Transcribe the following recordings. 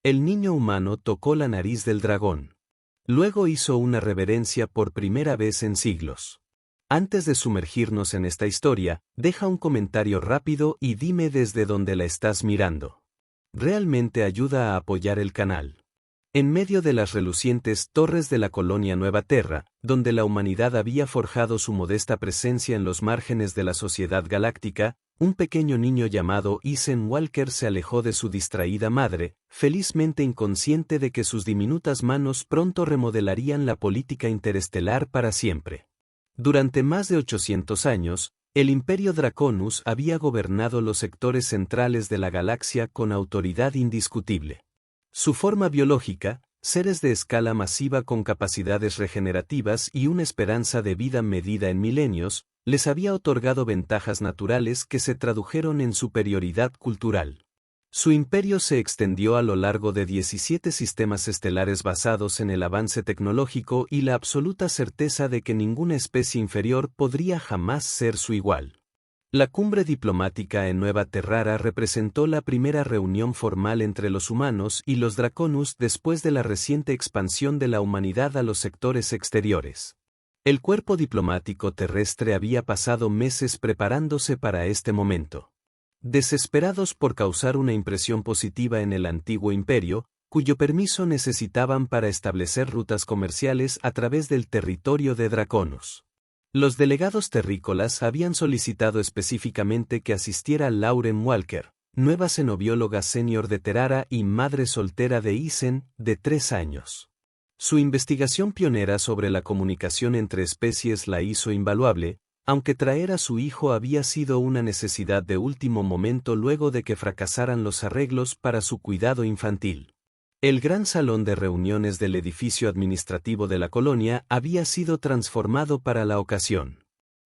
El niño humano tocó la nariz del dragón. Luego hizo una reverencia por primera vez en siglos. Antes de sumergirnos en esta historia, deja un comentario rápido y dime desde dónde la estás mirando. Realmente ayuda a apoyar el canal. En medio de las relucientes torres de la colonia Nueva Terra, donde la humanidad había forjado su modesta presencia en los márgenes de la sociedad galáctica, un pequeño niño llamado Ethan Walker se alejó de su distraída madre, felizmente inconsciente de que sus diminutas manos pronto remodelarían la política interestelar para siempre. Durante más de 800 años, el Imperio Draconus había gobernado los sectores centrales de la galaxia con autoridad indiscutible. Su forma biológica, seres de escala masiva con capacidades regenerativas y una esperanza de vida medida en milenios, les había otorgado ventajas naturales que se tradujeron en superioridad cultural. Su imperio se extendió a lo largo de 17 sistemas estelares basados en el avance tecnológico y la absoluta certeza de que ninguna especie inferior podría jamás ser su igual. La cumbre diplomática en Nueva Terrara representó la primera reunión formal entre los humanos y los Draconus después de la reciente expansión de la humanidad a los sectores exteriores. El cuerpo diplomático terrestre había pasado meses preparándose para este momento. Desesperados por causar una impresión positiva en el antiguo imperio, cuyo permiso necesitaban para establecer rutas comerciales a través del territorio de Draconus. Los delegados terrícolas habían solicitado específicamente que asistiera Lauren Walker, nueva xenobióloga senior de Terrara y madre soltera de Ethan, de 3 años. Su investigación pionera sobre la comunicación entre especies la hizo invaluable, aunque traer a su hijo había sido una necesidad de último momento luego de que fracasaran los arreglos para su cuidado infantil. El gran salón de reuniones del edificio administrativo de la colonia había sido transformado para la ocasión.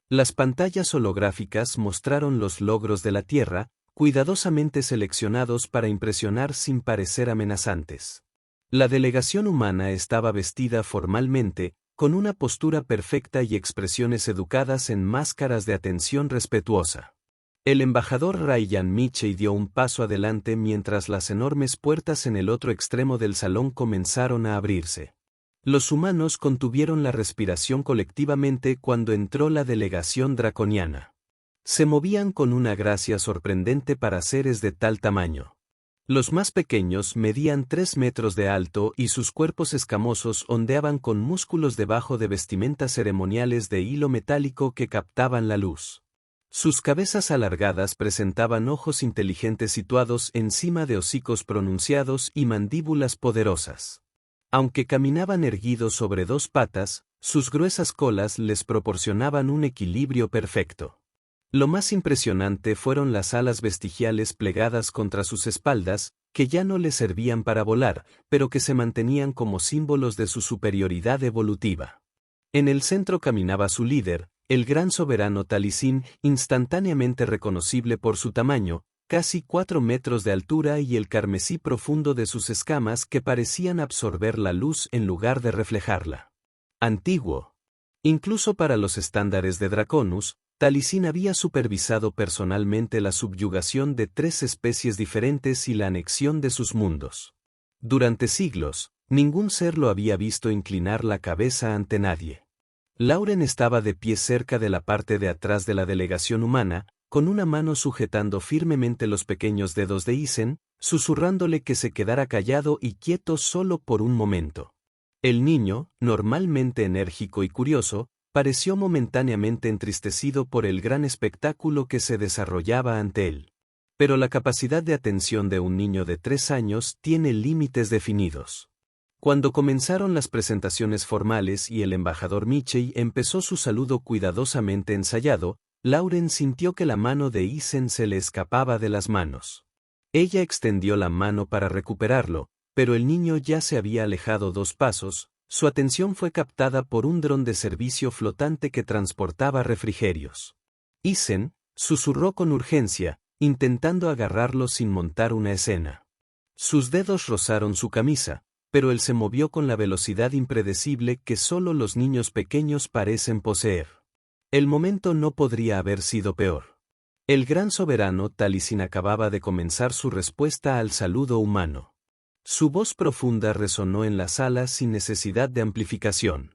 Las pantallas holográficas mostraron los logros de la Tierra, cuidadosamente seleccionados para impresionar sin parecer amenazantes. La delegación humana estaba vestida formalmente, con una postura perfecta y expresiones educadas en máscaras de atención respetuosa. El embajador Ryan Mitchell dio un paso adelante mientras las enormes puertas en el otro extremo del salón comenzaron a abrirse. Los humanos contuvieron la respiración colectivamente cuando entró la delegación draconiana. Se movían con una gracia sorprendente para seres de tal tamaño. Los más pequeños medían 3 metros de alto y sus cuerpos escamosos ondeaban con músculos debajo de vestimentas ceremoniales de hilo metálico que captaban la luz. Sus cabezas alargadas presentaban ojos inteligentes situados encima de hocicos pronunciados y mandíbulas poderosas. Aunque caminaban erguidos sobre 2 patas, sus gruesas colas les proporcionaban un equilibrio perfecto. Lo más impresionante fueron las alas vestigiales plegadas contra sus espaldas, que ya no les servían para volar, pero que se mantenían como símbolos de su superioridad evolutiva. En el centro caminaba su líder, el gran soberano Taliesin, instantáneamente reconocible por su tamaño, casi 4 metros de altura y el carmesí profundo de sus escamas que parecían absorber la luz en lugar de reflejarla. Antiguo. Incluso para los estándares de Draconus, Taliesin había supervisado personalmente la subyugación de 3 especies diferentes y la anexión de sus mundos. Durante siglos, ningún ser lo había visto inclinar la cabeza ante nadie. Lauren estaba de pie cerca de la parte de atrás de la delegación humana, con una mano sujetando firmemente los pequeños dedos de Ethan, susurrándole que se quedara callado y quieto solo por un momento. El niño, normalmente enérgico y curioso, pareció momentáneamente entristecido por el gran espectáculo que se desarrollaba ante él. Pero la capacidad de atención de un niño de 3 años tiene límites definidos. Cuando comenzaron las presentaciones formales y el embajador Mitchell empezó su saludo cuidadosamente ensayado, Lauren sintió que la mano de Ethan se le escapaba de las manos. Ella extendió la mano para recuperarlo, pero el niño ya se había alejado 2 pasos. Su atención fue captada por un dron de servicio flotante que transportaba refrigerios. Ethan susurró con urgencia, intentando agarrarlo sin montar una escena. Sus dedos rozaron su camisa, pero él se movió con la velocidad impredecible que solo los niños pequeños parecen poseer. El momento no podría haber sido peor. El gran soberano Taliesin acababa de comenzar su respuesta al saludo humano. Su voz profunda resonó en la sala sin necesidad de amplificación.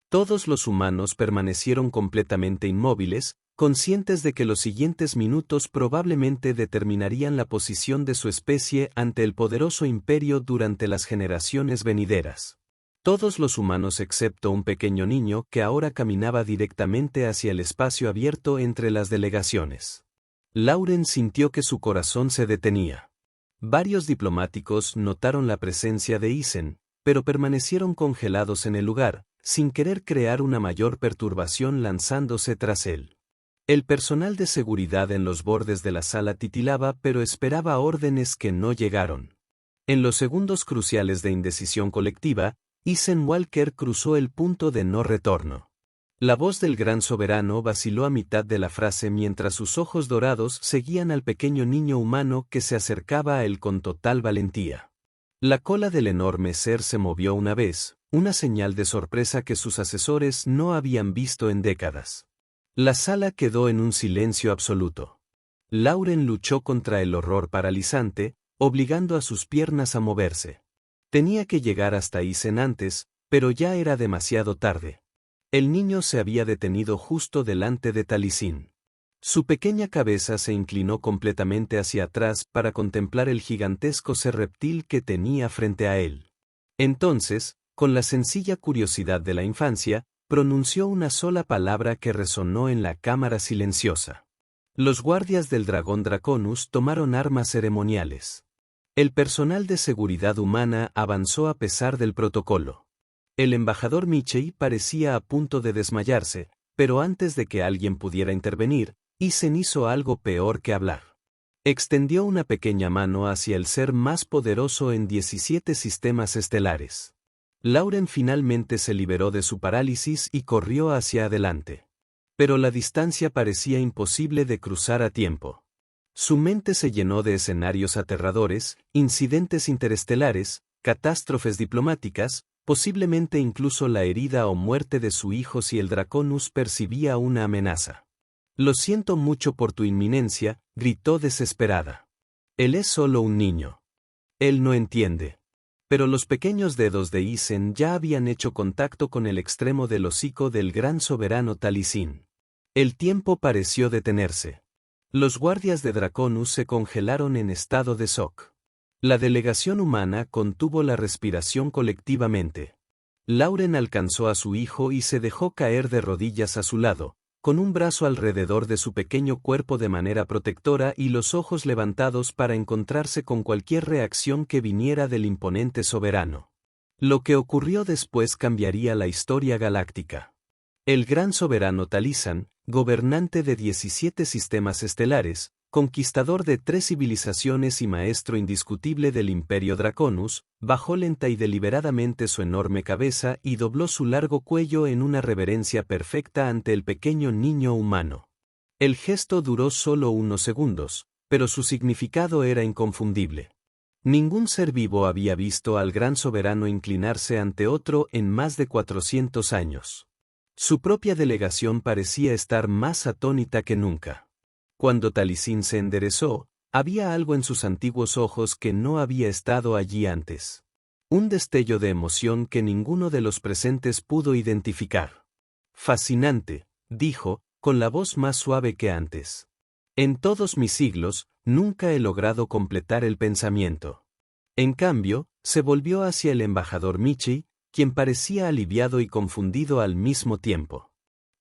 Todos los humanos permanecieron completamente inmóviles, conscientes de que los siguientes minutos probablemente determinarían la posición de su especie ante el poderoso imperio durante las generaciones venideras. Todos los humanos excepto un pequeño niño que ahora caminaba directamente hacia el espacio abierto entre las delegaciones. Lauren sintió que su corazón se detenía. Varios diplomáticos notaron la presencia de Isen, pero permanecieron congelados en el lugar, sin querer crear una mayor perturbación lanzándose tras él. El personal de seguridad en los bordes de la sala titilaba pero esperaba órdenes que no llegaron. En los segundos cruciales de indecisión colectiva, Isen Walker cruzó el punto de no retorno. La voz del gran soberano vaciló a mitad de la frase mientras sus ojos dorados seguían al pequeño niño humano que se acercaba a él con total valentía. La cola del enorme ser se movió una vez, una señal de sorpresa que sus asesores no habían visto en décadas. La sala quedó en un silencio absoluto. Lauren luchó contra el horror paralizante, obligando a sus piernas a moverse. Tenía que llegar hasta Isen antes, pero ya era demasiado tarde. El niño se había detenido justo delante de Taliesin. Su pequeña cabeza se inclinó completamente hacia atrás para contemplar el gigantesco ser reptil que tenía frente a él. Entonces, con la sencilla curiosidad de la infancia, pronunció una sola palabra que resonó en la cámara silenciosa. Los guardias del dragón Draconus tomaron armas ceremoniales. El personal de seguridad humana avanzó a pesar del protocolo. El embajador Michei parecía a punto de desmayarse, pero antes de que alguien pudiera intervenir, Isen hizo algo peor que hablar. Extendió una pequeña mano hacia el ser más poderoso en 17 sistemas estelares. Lauren finalmente se liberó de su parálisis y corrió hacia adelante. Pero la distancia parecía imposible de cruzar a tiempo. Su mente se llenó de escenarios aterradores, incidentes interestelares, catástrofes diplomáticas, posiblemente incluso la herida o muerte de su hijo si el Draconus percibía una amenaza. «Lo siento mucho por tu inminencia», gritó desesperada. «Él es solo un niño. Él no entiende». Pero los pequeños dedos de Isen ya habían hecho contacto con el extremo del hocico del gran soberano Taliesin. El tiempo pareció detenerse. Los guardias de Draconus se congelaron en estado de shock. La delegación humana contuvo la respiración colectivamente. Lauren alcanzó a su hijo y se dejó caer de rodillas a su lado, con un brazo alrededor de su pequeño cuerpo de manera protectora y los ojos levantados para encontrarse con cualquier reacción que viniera del imponente soberano. Lo que ocurrió después cambiaría la historia galáctica. El gran soberano Taliesin, gobernante de 17 sistemas estelares, conquistador de 3 civilizaciones y maestro indiscutible del Imperio Draconus, bajó lenta y deliberadamente su enorme cabeza y dobló su largo cuello en una reverencia perfecta ante el pequeño niño humano. El gesto duró solo unos segundos, pero su significado era inconfundible. Ningún ser vivo había visto al gran soberano inclinarse ante otro en más de 400 años. Su propia delegación parecía estar más atónita que nunca. Cuando Taliesin se enderezó, había algo en sus antiguos ojos que no había estado allí antes. Un destello de emoción que ninguno de los presentes pudo identificar. «Fascinante», dijo, con la voz más suave que antes. «En todos mis siglos, nunca he logrado completar el pensamiento». En cambio, se volvió hacia el embajador Michei, quien parecía aliviado y confundido al mismo tiempo.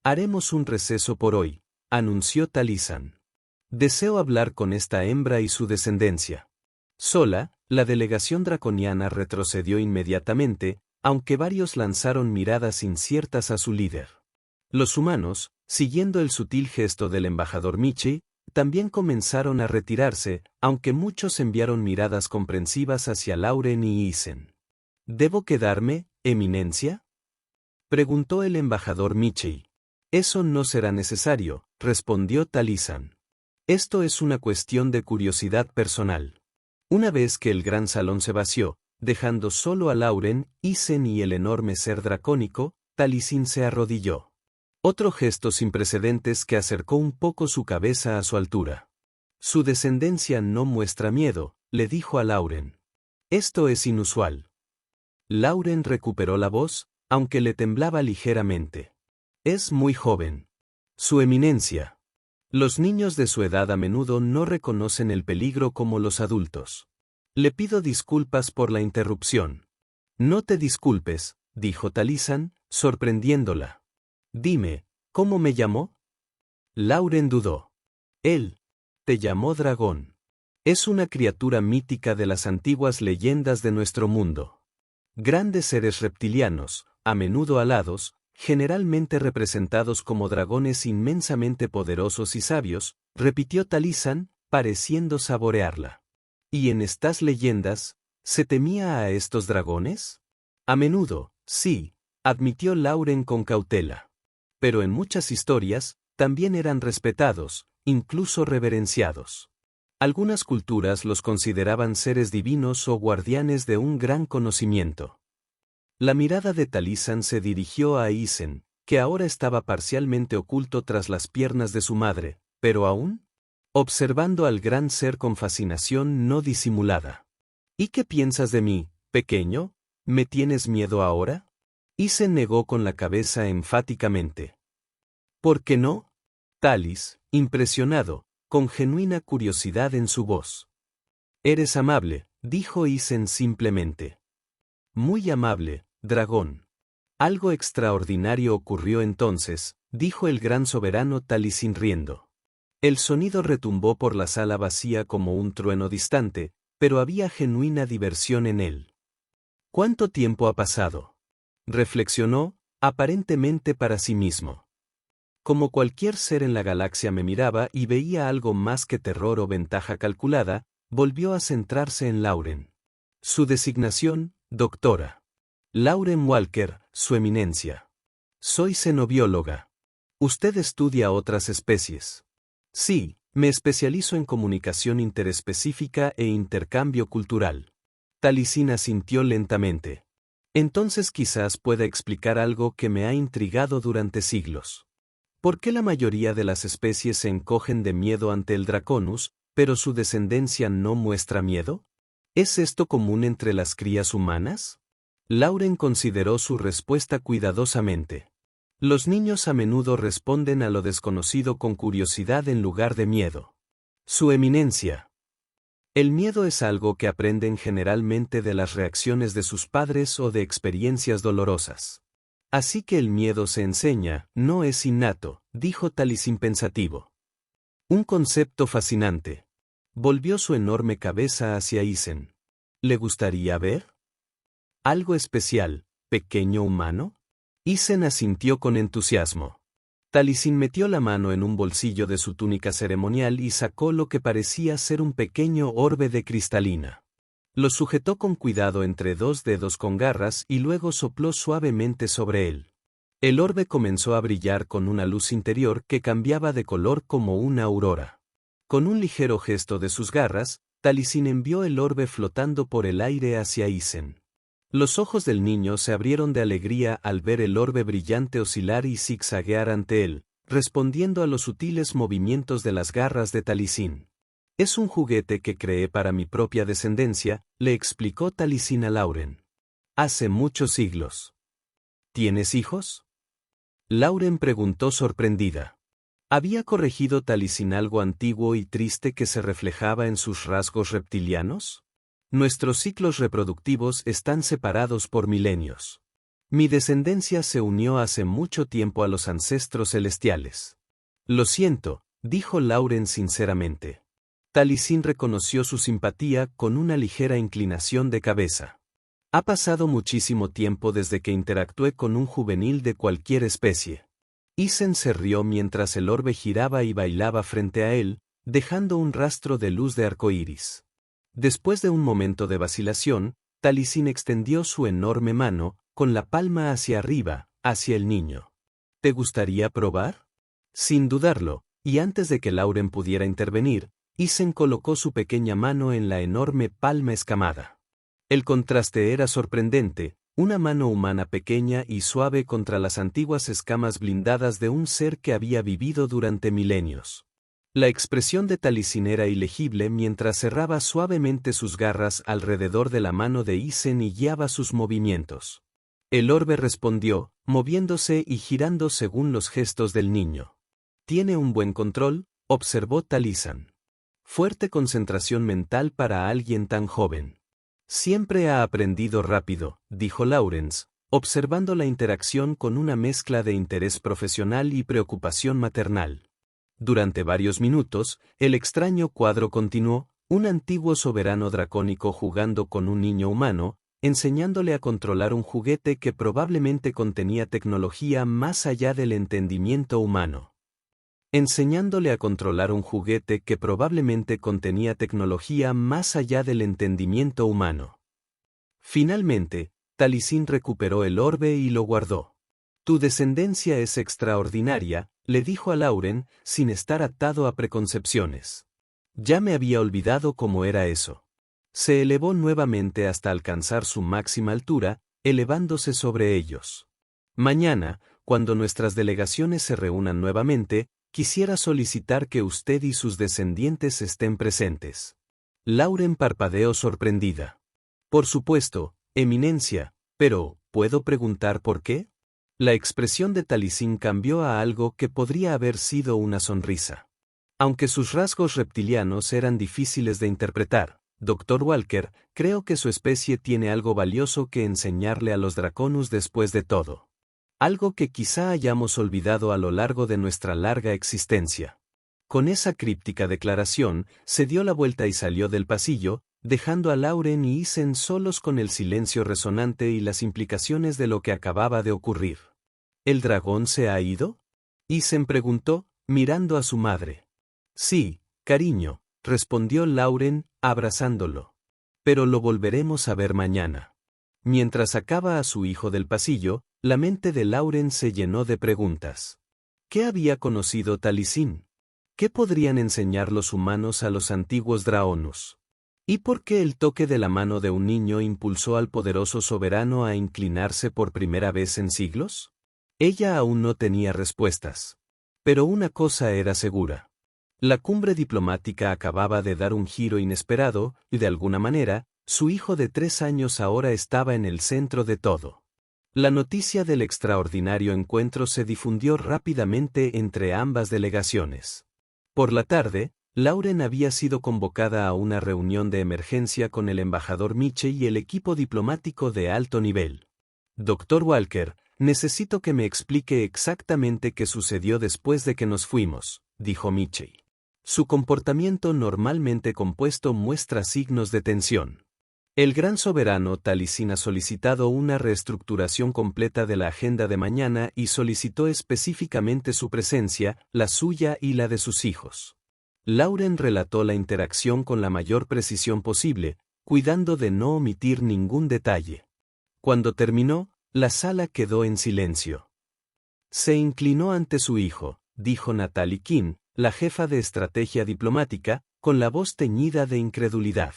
«Haremos un receso por hoy», anunció Taliesin. «Deseo hablar con esta hembra y su descendencia». Sola, la delegación draconiana retrocedió inmediatamente, aunque varios lanzaron miradas inciertas a su líder. Los humanos, siguiendo el sutil gesto del embajador Michei, también comenzaron a retirarse, aunque muchos enviaron miradas comprensivas hacia Lauren y Isen. «¿Debo quedarme, Eminencia?», preguntó el embajador Michei. «Eso no será necesario», respondió Taliesin. «Esto es una cuestión de curiosidad personal». Una vez que el gran salón se vació, dejando solo a Lauren, Isen y el enorme ser dracónico, Taliesin se arrodilló. Otro gesto sin precedentes que acercó un poco su cabeza a su altura. «Su descendencia no muestra miedo», le dijo a Lauren. Esto es inusual. Lauren recuperó la voz, aunque le temblaba ligeramente. Es muy joven. Su eminencia. Los niños de su edad a menudo no reconocen el peligro como los adultos. Le pido disculpas por la interrupción. No te disculpes, dijo Taliesin, sorprendiéndola. Dime, ¿cómo me llamó? Lauren dudó. Él te llamó dragón. Es una criatura mítica de las antiguas leyendas de nuestro mundo. Grandes seres reptilianos, a menudo alados, generalmente representados como dragones inmensamente poderosos y sabios, repitió Taliesin, pareciendo saborearla. ¿Y en estas leyendas, se temía a estos dragones? A menudo, sí, admitió Lauren con cautela. Pero en muchas historias, también eran respetados, incluso reverenciados. Algunas culturas los consideraban seres divinos o guardianes de un gran conocimiento. La mirada de Taliesin se dirigió a Isen, que ahora estaba parcialmente oculto tras las piernas de su madre, pero aún observando al gran ser con fascinación no disimulada. ¿Y qué piensas de mí, pequeño? ¿Me tienes miedo ahora? Isen negó con la cabeza enfáticamente. ¿Por qué no? Talis, impresionado, con genuina curiosidad en su voz. Eres amable, dijo Isen simplemente. Muy amable, dragón. Algo extraordinario ocurrió entonces, dijo el gran soberano Taliesin riendo. El sonido retumbó por la sala vacía como un trueno distante, pero había genuina diversión en él. ¿Cuánto tiempo ha pasado? Reflexionó, aparentemente para sí mismo. Como cualquier ser en la galaxia me miraba y veía algo más que terror o ventaja calculada, volvió a centrarse en Lauren. Su designación, doctora. Lauren Walker, su eminencia. Soy xenobióloga. ¿Usted estudia otras especies? Sí, me especializo en comunicación interespecífica e intercambio cultural. Taliesin asintió lentamente. Entonces quizás pueda explicar algo que me ha intrigado durante siglos. ¿Por qué la mayoría de las especies se encogen de miedo ante el Draconus, pero su descendencia no muestra miedo? ¿Es esto común entre las crías humanas? Lauren consideró su respuesta cuidadosamente. Los niños a menudo responden a lo desconocido con curiosidad en lugar de miedo. Su eminencia. El miedo es algo que aprenden generalmente de las reacciones de sus padres o de experiencias dolorosas. Así que el miedo se enseña, no es innato, dijo Taliesin pensativo. Un concepto fascinante. Volvió su enorme cabeza hacia Isen. ¿Le gustaría ver? ¿Algo especial, pequeño humano? Isen asintió con entusiasmo. Taliesin metió la mano en un bolsillo de su túnica ceremonial y sacó lo que parecía ser un pequeño orbe de cristalina. Lo sujetó con cuidado entre dos dedos con garras y luego sopló suavemente sobre él. El orbe comenzó a brillar con una luz interior que cambiaba de color como una aurora. Con un ligero gesto de sus garras, Taliesin envió el orbe flotando por el aire hacia Isen. Los ojos del niño se abrieron de alegría al ver el orbe brillante oscilar y zigzaguear ante él, respondiendo a los sutiles movimientos de las garras de Taliesin. Es un juguete que creé para mi propia descendencia, le explicó Taliesin a Lauren. Hace muchos siglos. ¿Tienes hijos? Lauren preguntó sorprendida. ¿Había corregido Taliesin algo antiguo y triste que se reflejaba en sus rasgos reptilianos? Nuestros ciclos reproductivos están separados por milenios. Mi descendencia se unió hace mucho tiempo a los ancestros celestiales. Lo siento, dijo Lauren sinceramente. Taliesin reconoció su simpatía con una ligera inclinación de cabeza. Ha pasado muchísimo tiempo desde que interactué con un juvenil de cualquier especie. Isen se rió mientras el orbe giraba y bailaba frente a él, dejando un rastro de luz de arcoíris. Después de un momento de vacilación, Taliesin extendió su enorme mano, con la palma hacia arriba, hacia el niño. ¿Te gustaría probar? Sin dudarlo, y antes de que Lauren pudiera intervenir, Isen colocó su pequeña mano en la enorme palma escamada. El contraste era sorprendente, una mano humana pequeña y suave contra las antiguas escamas blindadas de un ser que había vivido durante milenios. La expresión de Taliesin era ilegible mientras cerraba suavemente sus garras alrededor de la mano de Isen y guiaba sus movimientos. El orbe respondió, moviéndose y girando según los gestos del niño. «Tiene un buen control», observó Taliesin. «Fuerte concentración mental para alguien tan joven». «Siempre ha aprendido rápido», dijo Lawrence, observando la interacción con una mezcla de interés profesional y preocupación maternal. Durante varios minutos, el extraño cuadro continuó, un antiguo soberano dracónico jugando con un niño humano, enseñándole a controlar un juguete que probablemente contenía tecnología más allá del entendimiento humano. Enseñándole a controlar un juguete que probablemente contenía tecnología más allá del entendimiento humano. Finalmente, Taliesin recuperó el orbe y lo guardó. «Tu descendencia es extraordinaria», le dijo a Lauren, sin estar atado a preconcepciones. Ya me había olvidado cómo era eso. Se elevó nuevamente hasta alcanzar su máxima altura, elevándose sobre ellos. «Mañana, cuando nuestras delegaciones se reúnan nuevamente, quisiera solicitar que usted y sus descendientes estén presentes». Lauren parpadeó sorprendida. «Por supuesto, Eminencia, pero, ¿puedo preguntar por qué?» La expresión de Taliesin cambió a algo que podría haber sido una sonrisa. Aunque sus rasgos reptilianos eran difíciles de interpretar, Dr. Walker, creo que su especie tiene algo valioso que enseñarle a los Draconus después de todo. Algo que quizá hayamos olvidado a lo largo de nuestra larga existencia. Con esa críptica declaración, se dio la vuelta y salió del pasillo, dejando a Lauren y Isen solos con el silencio resonante y las implicaciones de lo que acababa de ocurrir. ¿El dragón se ha ido?, Isen preguntó, mirando a su madre. «Sí, cariño», respondió Lauren, abrazándolo. «Pero lo volveremos a ver mañana». Mientras sacaba a su hijo del pasillo, la mente de Lauren se llenó de preguntas. ¿Qué había conocido Taliesin? ¿Qué podrían enseñar los humanos a los antiguos Draonus? ¿Y por qué el toque de la mano de un niño impulsó al poderoso soberano a inclinarse por primera vez en siglos? Ella aún no tenía respuestas. Pero una cosa era segura. La cumbre diplomática acababa de dar un giro inesperado, y de alguna manera, su hijo de 3 años ahora estaba en el centro de todo. La noticia del extraordinario encuentro se difundió rápidamente entre ambas delegaciones. Por la tarde, Lauren había sido convocada a una reunión de emergencia con el embajador Michie y el equipo diplomático de alto nivel. «Dr. Walker, necesito que me explique exactamente qué sucedió después de que nos fuimos», dijo Michie. Su comportamiento normalmente compuesto muestra signos de tensión. El gran soberano Taliesin ha solicitado una reestructuración completa de la agenda de mañana y solicitó específicamente su presencia, la suya y la de sus hijos. Lauren relató la interacción con la mayor precisión posible, cuidando de no omitir ningún detalle. Cuando terminó, la sala quedó en silencio. Se inclinó ante su hijo, dijo Natalie King, la jefa de estrategia diplomática, con la voz teñida de incredulidad.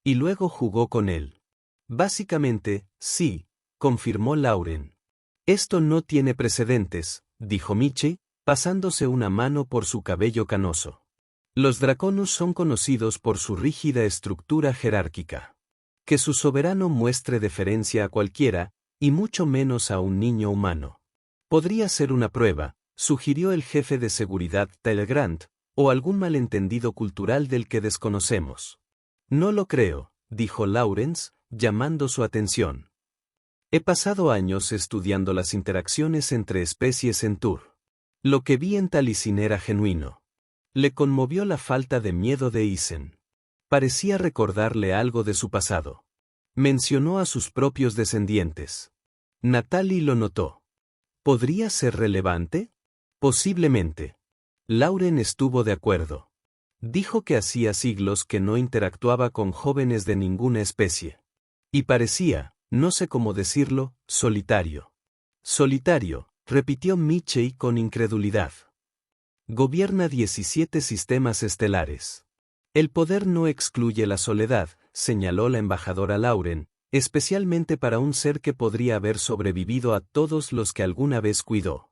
Y luego jugó con él. Básicamente, sí, confirmó Lauren. Esto no tiene precedentes, dijo Michie, pasándose una mano por su cabello canoso. Los Draconus son conocidos por su rígida estructura jerárquica. Que su soberano muestre deferencia a cualquiera, y mucho menos a un niño humano. Podría ser una prueba, sugirió el jefe de seguridad Telegrant, o algún malentendido cultural del que desconocemos. No lo creo, dijo Lawrence, llamando su atención. He pasado años estudiando las interacciones entre especies en Tur. Lo que vi en Taliesin era genuino. Le conmovió la falta de miedo de Isen. Parecía recordarle algo de su pasado. Mencionó a sus propios descendientes. Natalie lo notó. ¿Podría ser relevante? Posiblemente. Lauren estuvo de acuerdo. Dijo que hacía siglos que no interactuaba con jóvenes de ninguna especie. Y parecía, no sé cómo decirlo, solitario. Solitario, repitió Michie con incredulidad. Gobierna 17 sistemas estelares. El poder no excluye la soledad, señaló la embajadora Lauren, especialmente para un ser que podría haber sobrevivido a todos los que alguna vez cuidó.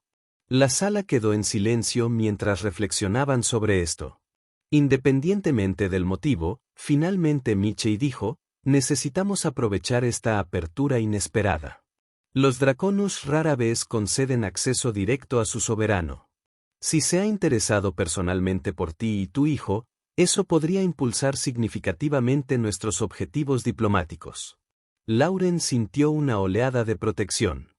La sala quedó en silencio mientras reflexionaban sobre esto. Independientemente del motivo, finalmente Michei dijo, necesitamos aprovechar esta apertura inesperada. Los Draconus rara vez conceden acceso directo a su soberano. Si se ha interesado personalmente por ti y tu hijo, eso podría impulsar significativamente nuestros objetivos diplomáticos. Lauren sintió una oleada de protección.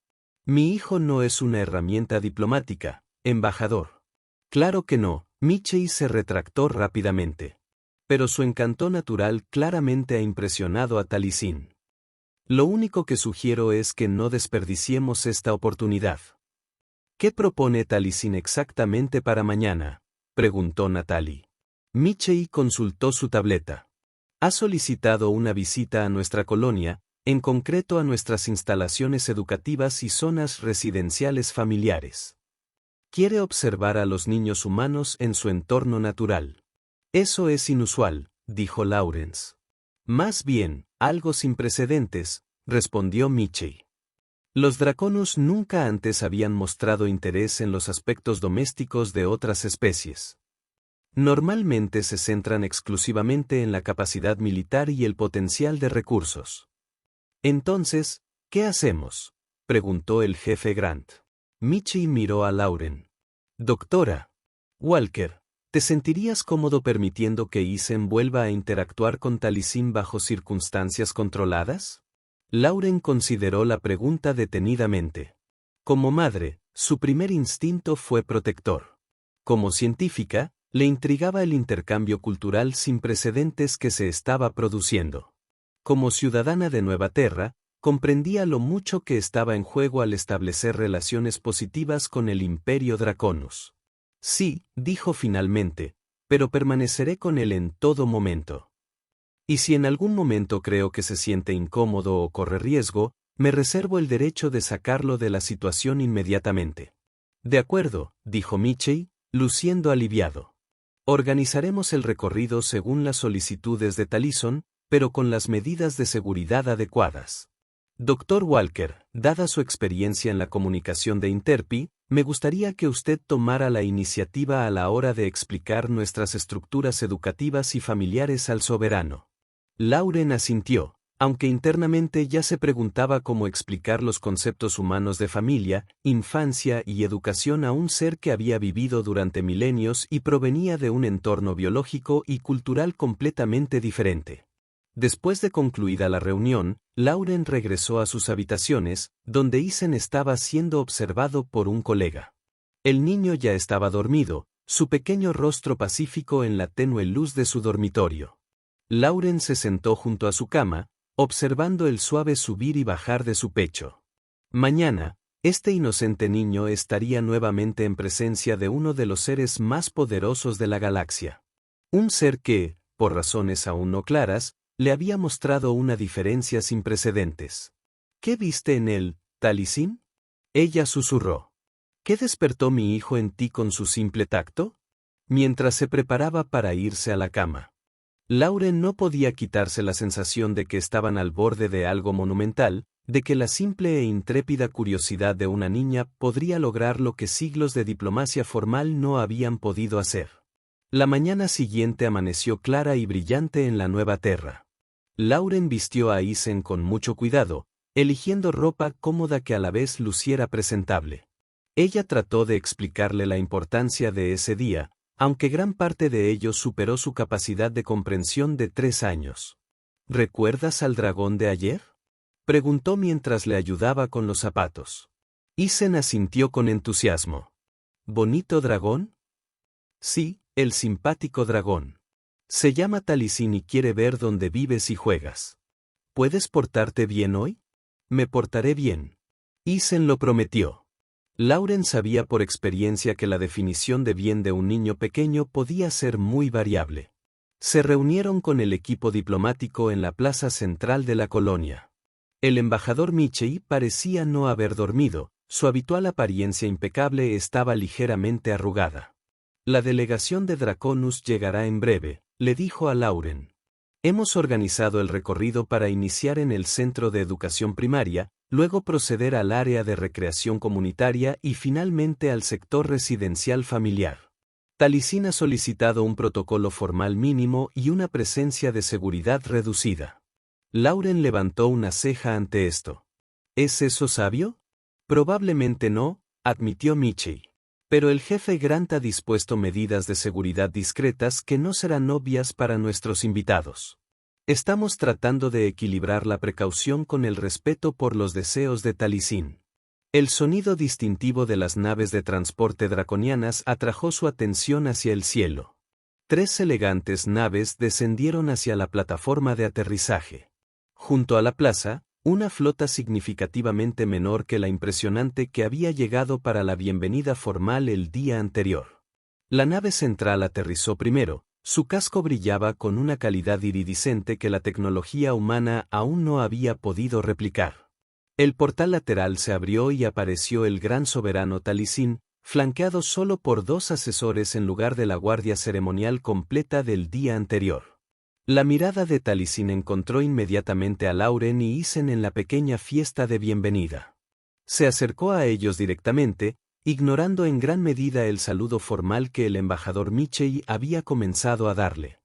Mi hijo no es una herramienta diplomática, embajador. Claro que no, Michei se retractó rápidamente. Pero su encanto natural claramente ha impresionado a Taliesin. Lo único que sugiero es que no desperdiciemos esta oportunidad. ¿Qué propone Taliesin exactamente para mañana?, preguntó Natalie. Michei consultó su tableta. Ha solicitado una visita a nuestra colonia, en concreto a nuestras instalaciones educativas y zonas residenciales familiares. Quiere observar a los niños humanos en su entorno natural. Eso es inusual, dijo Lawrence. Más bien, algo sin precedentes, respondió Michei. Los Draconus nunca antes habían mostrado interés en los aspectos domésticos de otras especies. Normalmente se centran exclusivamente en la capacidad militar y el potencial de recursos. Entonces, ¿qué hacemos?, preguntó el jefe Grant. Michei miró a Lauren. Doctora Walker, ¿te sentirías cómodo permitiendo que Isen vuelva a interactuar con Taliesin bajo circunstancias controladas? Lauren consideró la pregunta detenidamente. Como madre, su primer instinto fue protector. Como científica, le intrigaba el intercambio cultural sin precedentes que se estaba produciendo. Como ciudadana de Nueva Terra, comprendía lo mucho que estaba en juego al establecer relaciones positivas con el Imperio Draconus. Sí, dijo finalmente, pero permaneceré con él en todo momento. Y si en algún momento creo que se siente incómodo o corre riesgo, me reservo el derecho de sacarlo de la situación inmediatamente. De acuerdo, dijo Michei, luciendo aliviado. Organizaremos el recorrido según las solicitudes de Taliesin, pero con las medidas de seguridad adecuadas. Dr. Walker, dada su experiencia en la comunicación de Interpi, me gustaría que usted tomara la iniciativa a la hora de explicar nuestras estructuras educativas y familiares al soberano. Lauren asintió, aunque internamente ya se preguntaba cómo explicar los conceptos humanos de familia, infancia y educación a un ser que había vivido durante milenios y provenía de un entorno biológico y cultural completamente diferente. Después de concluida la reunión, Lauren regresó a sus habitaciones, donde Isen estaba siendo observado por un colega. El niño ya estaba dormido, su pequeño rostro pacífico en la tenue luz de su dormitorio. Lauren se sentó junto a su cama, observando el suave subir y bajar de su pecho. Mañana, este inocente niño estaría nuevamente en presencia de uno de los seres más poderosos de la galaxia. Un ser que, por razones aún no claras, le había mostrado una diferencia sin precedentes. ¿Qué viste en él, Taliesin?, ella susurró. ¿Qué despertó mi hijo en ti con su simple tacto? Mientras se preparaba para irse a la cama. Lauren no podía quitarse la sensación de que estaban al borde de algo monumental, de que la simple e intrépida curiosidad de una niña podría lograr lo que siglos de diplomacia formal no habían podido hacer. La mañana siguiente amaneció clara y brillante en la Nueva Terra. Lauren vistió a Isen con mucho cuidado, eligiendo ropa cómoda que a la vez luciera presentable. Ella trató de explicarle la importancia de ese día, aunque gran parte de ello superó su capacidad de comprensión de 3 años. ¿Recuerdas al dragón de ayer?, preguntó mientras le ayudaba con los zapatos. Isen asintió con entusiasmo. ¿Bonito dragón? Sí, el simpático dragón. Se llama Taliesin y quiere ver dónde vives y juegas. ¿Puedes portarte bien hoy? Me portaré bien. Isen lo prometió. Lauren sabía por experiencia que la definición de bien de un niño pequeño podía ser muy variable. Se reunieron con el equipo diplomático en la plaza central de la colonia. El embajador Michei parecía no haber dormido, su habitual apariencia impecable estaba ligeramente arrugada. La delegación de Draconus llegará en breve, le dijo a Lauren. Hemos organizado el recorrido para iniciar en el centro de educación primaria, luego proceder al área de recreación comunitaria y finalmente al sector residencial familiar. Taliesin ha solicitado un protocolo formal mínimo y una presencia de seguridad reducida. Lauren levantó una ceja ante esto. ¿Es eso sabio? Probablemente no, admitió Michie. Pero el jefe Grant ha dispuesto medidas de seguridad discretas que no serán obvias para nuestros invitados. Estamos tratando de equilibrar la precaución con el respeto por los deseos de Taliesin. El sonido distintivo de las naves de transporte draconianas atrajo su atención hacia el cielo. 3 elegantes naves descendieron hacia la plataforma de aterrizaje. Junto a la plaza, una flota significativamente menor que la impresionante que había llegado para la bienvenida formal el día anterior. La nave central aterrizó primero, su casco brillaba con una calidad iridiscente que la tecnología humana aún no había podido replicar. El portal lateral se abrió y apareció el gran soberano Taliesin, flanqueado solo por 2 asesores en lugar de la guardia ceremonial completa del día anterior. La mirada de Taliesin encontró inmediatamente a Lauren y Isen en la pequeña fiesta de bienvenida. Se acercó a ellos directamente, ignorando en gran medida el saludo formal que el embajador Michie había comenzado a darle.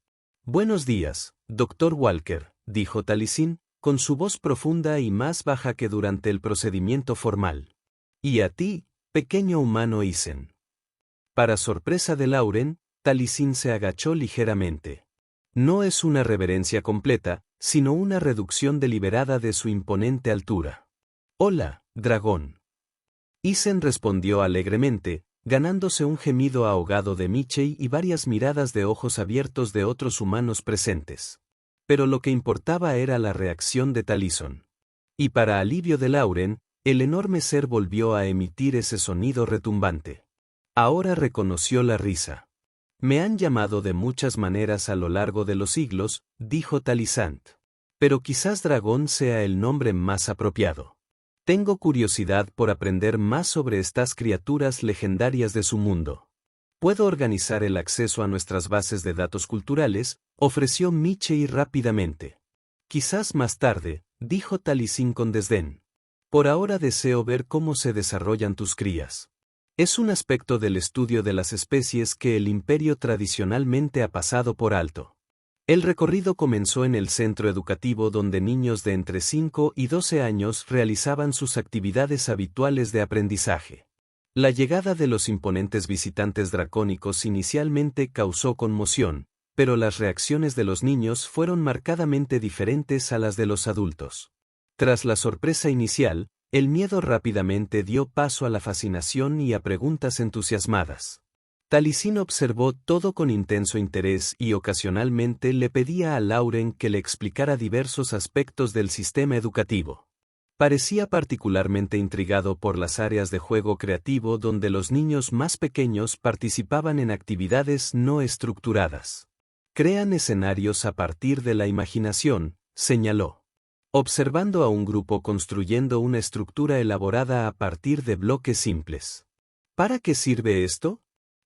«Buenos días, Dr. Walker», dijo Taliesin, con su voz profunda y más baja que durante el procedimiento formal. «Y a ti, pequeño humano Isen». Para sorpresa de Lauren, Taliesin se agachó ligeramente. No es una reverencia completa, sino una reducción deliberada de su imponente altura. «Hola, dragón». Isen respondió alegremente, ganándose un gemido ahogado de Michie y varias miradas de ojos abiertos de otros humanos presentes. Pero lo que importaba era la reacción de Taliesin. Y para alivio de Lauren, el enorme ser volvió a emitir ese sonido retumbante. Ahora reconoció la risa. «Me han llamado de muchas maneras a lo largo de los siglos», dijo Taliesin. «Pero quizás dragón sea el nombre más apropiado. Tengo curiosidad por aprender más sobre estas criaturas legendarias de su mundo. Puedo organizar el acceso a nuestras bases de datos culturales», ofreció Michie rápidamente. «Quizás más tarde», dijo Taliesin con desdén. «Por ahora deseo ver cómo se desarrollan tus crías. Es un aspecto del estudio de las especies que el imperio tradicionalmente ha pasado por alto». El recorrido comenzó en el centro educativo donde niños de entre 5 y 12 años realizaban sus actividades habituales de aprendizaje. La llegada de los imponentes visitantes dracónicos inicialmente causó conmoción, pero las reacciones de los niños fueron marcadamente diferentes a las de los adultos. Tras la sorpresa inicial, el miedo rápidamente dio paso a la fascinación y a preguntas entusiasmadas. Taliesin observó todo con intenso interés y ocasionalmente le pedía a Lauren que le explicara diversos aspectos del sistema educativo. Parecía particularmente intrigado por las áreas de juego creativo donde los niños más pequeños participaban en actividades no estructuradas. «Crean escenarios a partir de la imaginación», señaló. Observando a un grupo construyendo una estructura elaborada a partir de bloques simples. ¿Para qué sirve esto?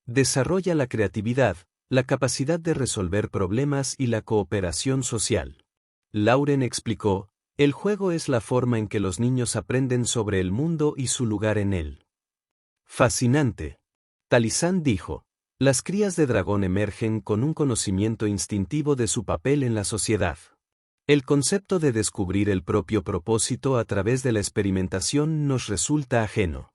Desarrolla la creatividad, la capacidad de resolver problemas y la cooperación social. Lauren explicó, el juego es la forma en que los niños aprenden sobre el mundo y su lugar en él. Fascinante. Taliesin dijo, las crías de dragón emergen con un conocimiento instintivo de su papel en la sociedad. El concepto de descubrir el propio propósito a través de la experimentación nos resulta ajeno.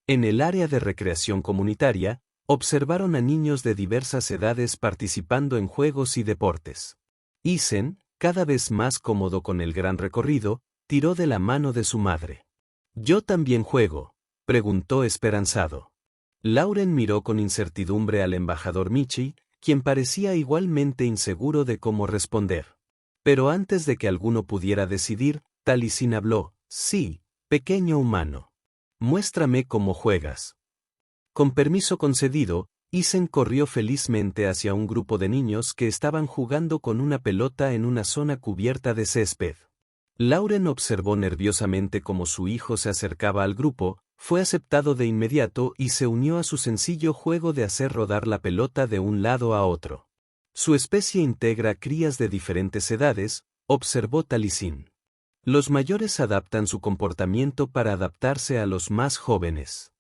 En el área de recreación comunitaria, observaron a niños de diversas edades participando en juegos y deportes. Isen, cada vez más cómodo con el gran recorrido, tiró de la mano de su madre. «¿Yo también juego?», preguntó esperanzado. Lauren miró con incertidumbre al embajador Michie, quien parecía igualmente inseguro de cómo responder. Pero antes de que alguno pudiera decidir, Taliesin habló, «Sí, pequeño humano. Muéstrame cómo juegas». Con permiso concedido, Isen corrió felizmente hacia un grupo de niños que estaban jugando con una pelota en una zona cubierta de césped. Lauren observó nerviosamente cómo su hijo se acercaba al grupo, fue aceptado de inmediato y se unió a su sencillo juego de hacer rodar la pelota de un lado a otro. Su especie integra crías de diferentes edades, observó Taliesin. Los mayores adaptan su comportamiento para adaptarse a los más jóvenes.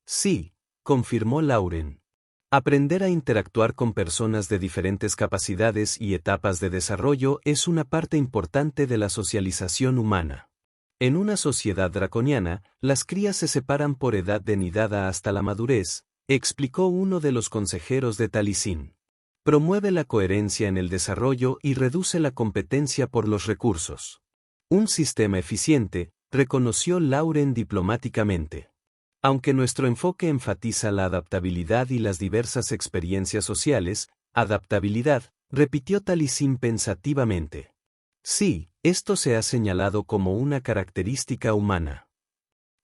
Sí, confirmó Lauren. Aprender a interactuar con personas de diferentes capacidades y etapas de desarrollo es una parte importante de la socialización humana. En una sociedad draconiana, las crías se separan por edad de nidada hasta la madurez, explicó uno de los consejeros de Taliesin. Promueve la coherencia en el desarrollo y reduce la competencia por los recursos. Un sistema eficiente, reconoció Lauren diplomáticamente. Aunque nuestro enfoque enfatiza la adaptabilidad y las diversas experiencias sociales, adaptabilidad, repitió Taliesin pensativamente. Sí, esto se ha señalado como una característica humana.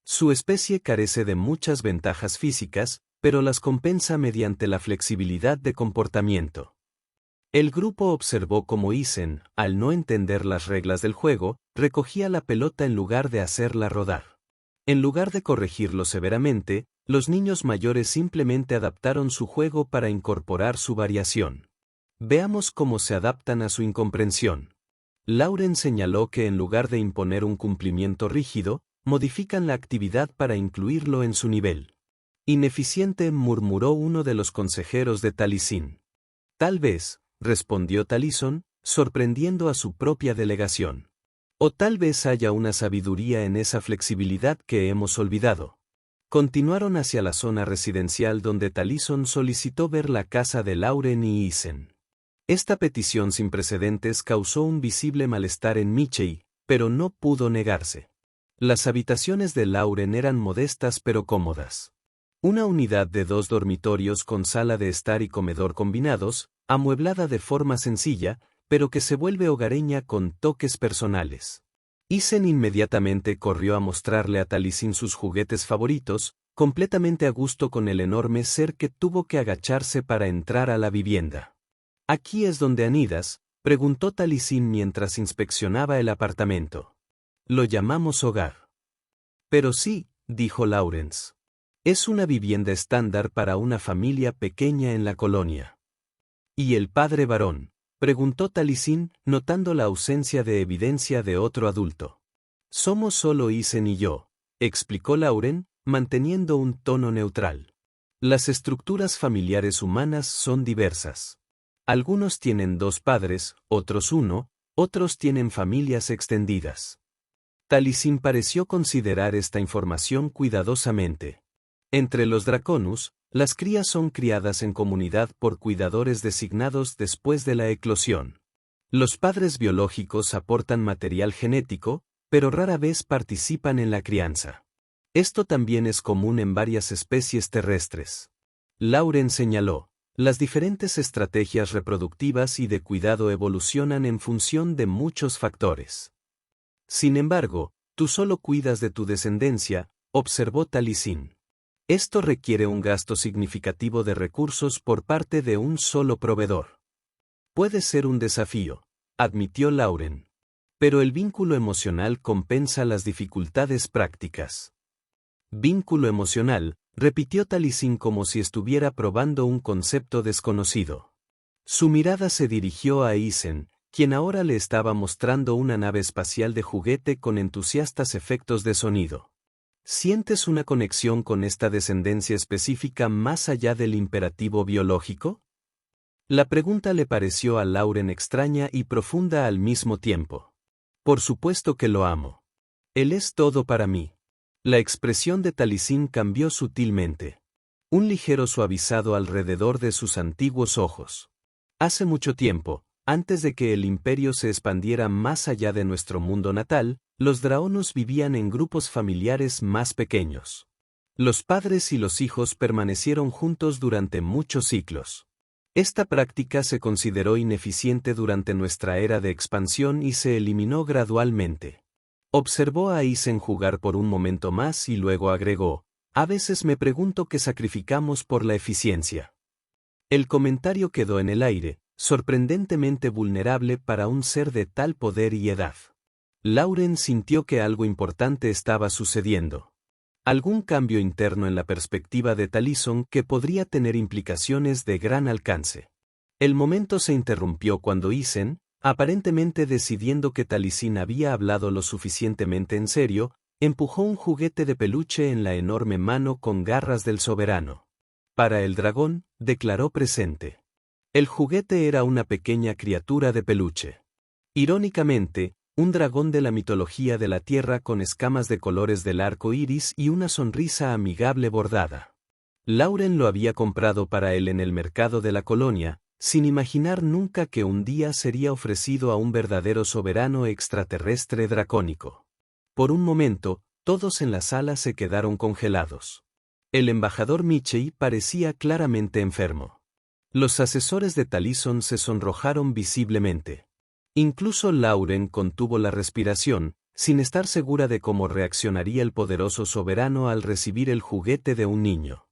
Su especie carece de muchas ventajas físicas, pero las compensa mediante la flexibilidad de comportamiento. El grupo observó cómo Isen, al no entender las reglas del juego, recogía la pelota en lugar de hacerla rodar. En lugar de corregirlo severamente, los niños mayores simplemente adaptaron su juego para incorporar su variación. Veamos cómo se adaptan a su incomprensión. Lauren señaló que en lugar de imponer un cumplimiento rígido, modifican la actividad para incluirlo en su nivel. Ineficiente, murmuró uno de los consejeros de Taliesin. Tal vez, respondió Taliesin, sorprendiendo a su propia delegación. O tal vez haya una sabiduría en esa flexibilidad que hemos olvidado. Continuaron hacia la zona residencial donde Taliesin solicitó ver la casa de Lauren y Isen. Esta petición sin precedentes causó un visible malestar en Michei, pero no pudo negarse. Las habitaciones de Lauren eran modestas pero cómodas. Una unidad de 2 dormitorios con sala de estar y comedor combinados, amueblada de forma sencilla, pero que se vuelve hogareña con toques personales. Isen inmediatamente corrió a mostrarle a Taliesin sus juguetes favoritos, completamente a gusto con el enorme ser que tuvo que agacharse para entrar a la vivienda. ¿Aquí es donde anidas?, preguntó Taliesin mientras inspeccionaba el apartamento. Lo llamamos hogar. Pero sí, dijo Lawrence. Es una vivienda estándar para una familia pequeña en la colonia. ¿Y el padre varón?, preguntó Taliesin, notando la ausencia de evidencia de otro adulto. Somos solo Isen y yo, explicó Lauren, manteniendo un tono neutral. Las estructuras familiares humanas son diversas. Algunos tienen 2 padres, otros 1, otros tienen familias extendidas. Taliesin pareció considerar esta información cuidadosamente. Entre los Draconus, las crías son criadas en comunidad por cuidadores designados después de la eclosión. Los padres biológicos aportan material genético, pero rara vez participan en la crianza. Esto también es común en varias especies terrestres. Lauren señaló, las diferentes estrategias reproductivas y de cuidado evolucionan en función de muchos factores. Sin embargo, tú solo cuidas de tu descendencia, observó Taliesin. Esto requiere un gasto significativo de recursos por parte de un solo proveedor. Puede ser un desafío, admitió Lauren. Pero el vínculo emocional compensa las dificultades prácticas. Vínculo emocional, repitió Taliesin como si estuviera probando un concepto desconocido. Su mirada se dirigió a Isen, quien ahora le estaba mostrando una nave espacial de juguete con entusiastas efectos de sonido. ¿Sientes una conexión con esta descendencia específica más allá del imperativo biológico? La pregunta le pareció a Lauren extraña y profunda al mismo tiempo. Por supuesto que lo amo. Él es todo para mí. La expresión de Taliesin cambió sutilmente. Un ligero suavizado alrededor de sus antiguos ojos. Hace mucho tiempo, antes de que el imperio se expandiera más allá de nuestro mundo natal, los Draconus vivían en grupos familiares más pequeños. Los padres y los hijos permanecieron juntos durante muchos ciclos. Esta práctica se consideró ineficiente durante nuestra era de expansión y se eliminó gradualmente. Observó a Isen jugar por un momento más y luego agregó, a veces me pregunto qué sacrificamos por la eficiencia. El comentario quedó en el aire, sorprendentemente vulnerable para un ser de tal poder y edad. Lauren sintió que algo importante estaba sucediendo. Algún cambio interno en la perspectiva de Taliesin que podría tener implicaciones de gran alcance. El momento se interrumpió cuando Isen, Aparentemente decidiendo que Taliesin había hablado lo suficientemente en serio, empujó un juguete de peluche en la enorme mano con garras del soberano. Para el dragón, declaró presente. El juguete era una pequeña criatura de peluche. Irónicamente, un dragón de la mitología de la tierra con escamas de colores del arco iris y una sonrisa amigable bordada. Lauren lo había comprado para él en el mercado de la colonia, sin imaginar nunca que un día sería ofrecido a un verdadero soberano extraterrestre dracónico. Por un momento, todos en la sala se quedaron congelados. El embajador Michei parecía claramente enfermo. Los asesores de Taliesin se sonrojaron visiblemente. Incluso Lauren contuvo la respiración, sin estar segura de cómo reaccionaría el poderoso soberano al recibir el juguete de un niño.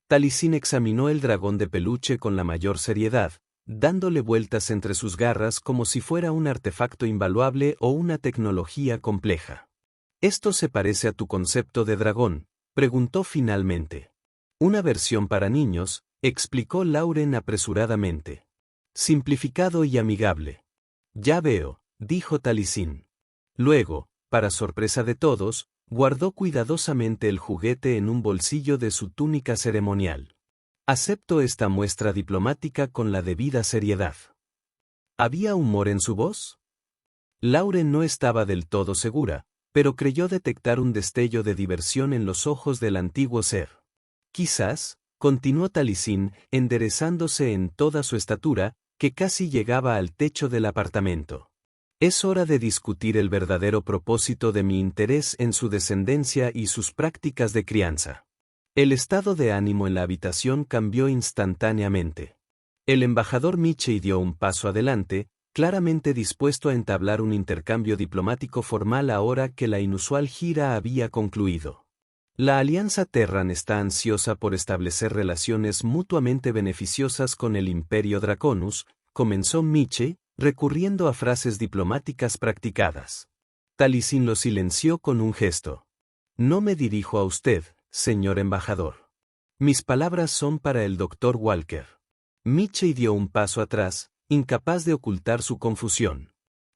Taliesin examinó el dragón de peluche con la mayor seriedad, dándole vueltas entre sus garras como si fuera un artefacto invaluable o una tecnología compleja. ¿Esto se parece a tu concepto de dragón?, preguntó finalmente. Una versión para niños, explicó Lauren apresuradamente. Simplificado y amigable. Ya veo, dijo Taliesin. Luego, para sorpresa de todos, guardó cuidadosamente el juguete en un bolsillo de su túnica ceremonial. Acepto esta muestra diplomática con la debida seriedad. ¿Había humor en su voz? Lauren no estaba del todo segura, pero creyó detectar un destello de diversión en los ojos del antiguo ser. Quizás, continuó Taliesin, enderezándose en toda su estatura, que casi llegaba al techo del apartamento. Es hora de discutir el verdadero propósito de mi interés en su descendencia y sus prácticas de crianza. El estado de ánimo en la habitación cambió instantáneamente. El embajador Michei dio un paso adelante, claramente dispuesto a entablar un intercambio diplomático formal ahora que la inusual gira había concluido. La Alianza Terran está ansiosa por establecer relaciones mutuamente beneficiosas con el Imperio Draconus, comenzó Michei, recurriendo a frases diplomáticas practicadas. Taliesin lo silenció con un gesto. No me dirijo a usted, señor embajador. Mis palabras son para el Dr. Walker. Michei dio un paso atrás, incapaz de ocultar su confusión.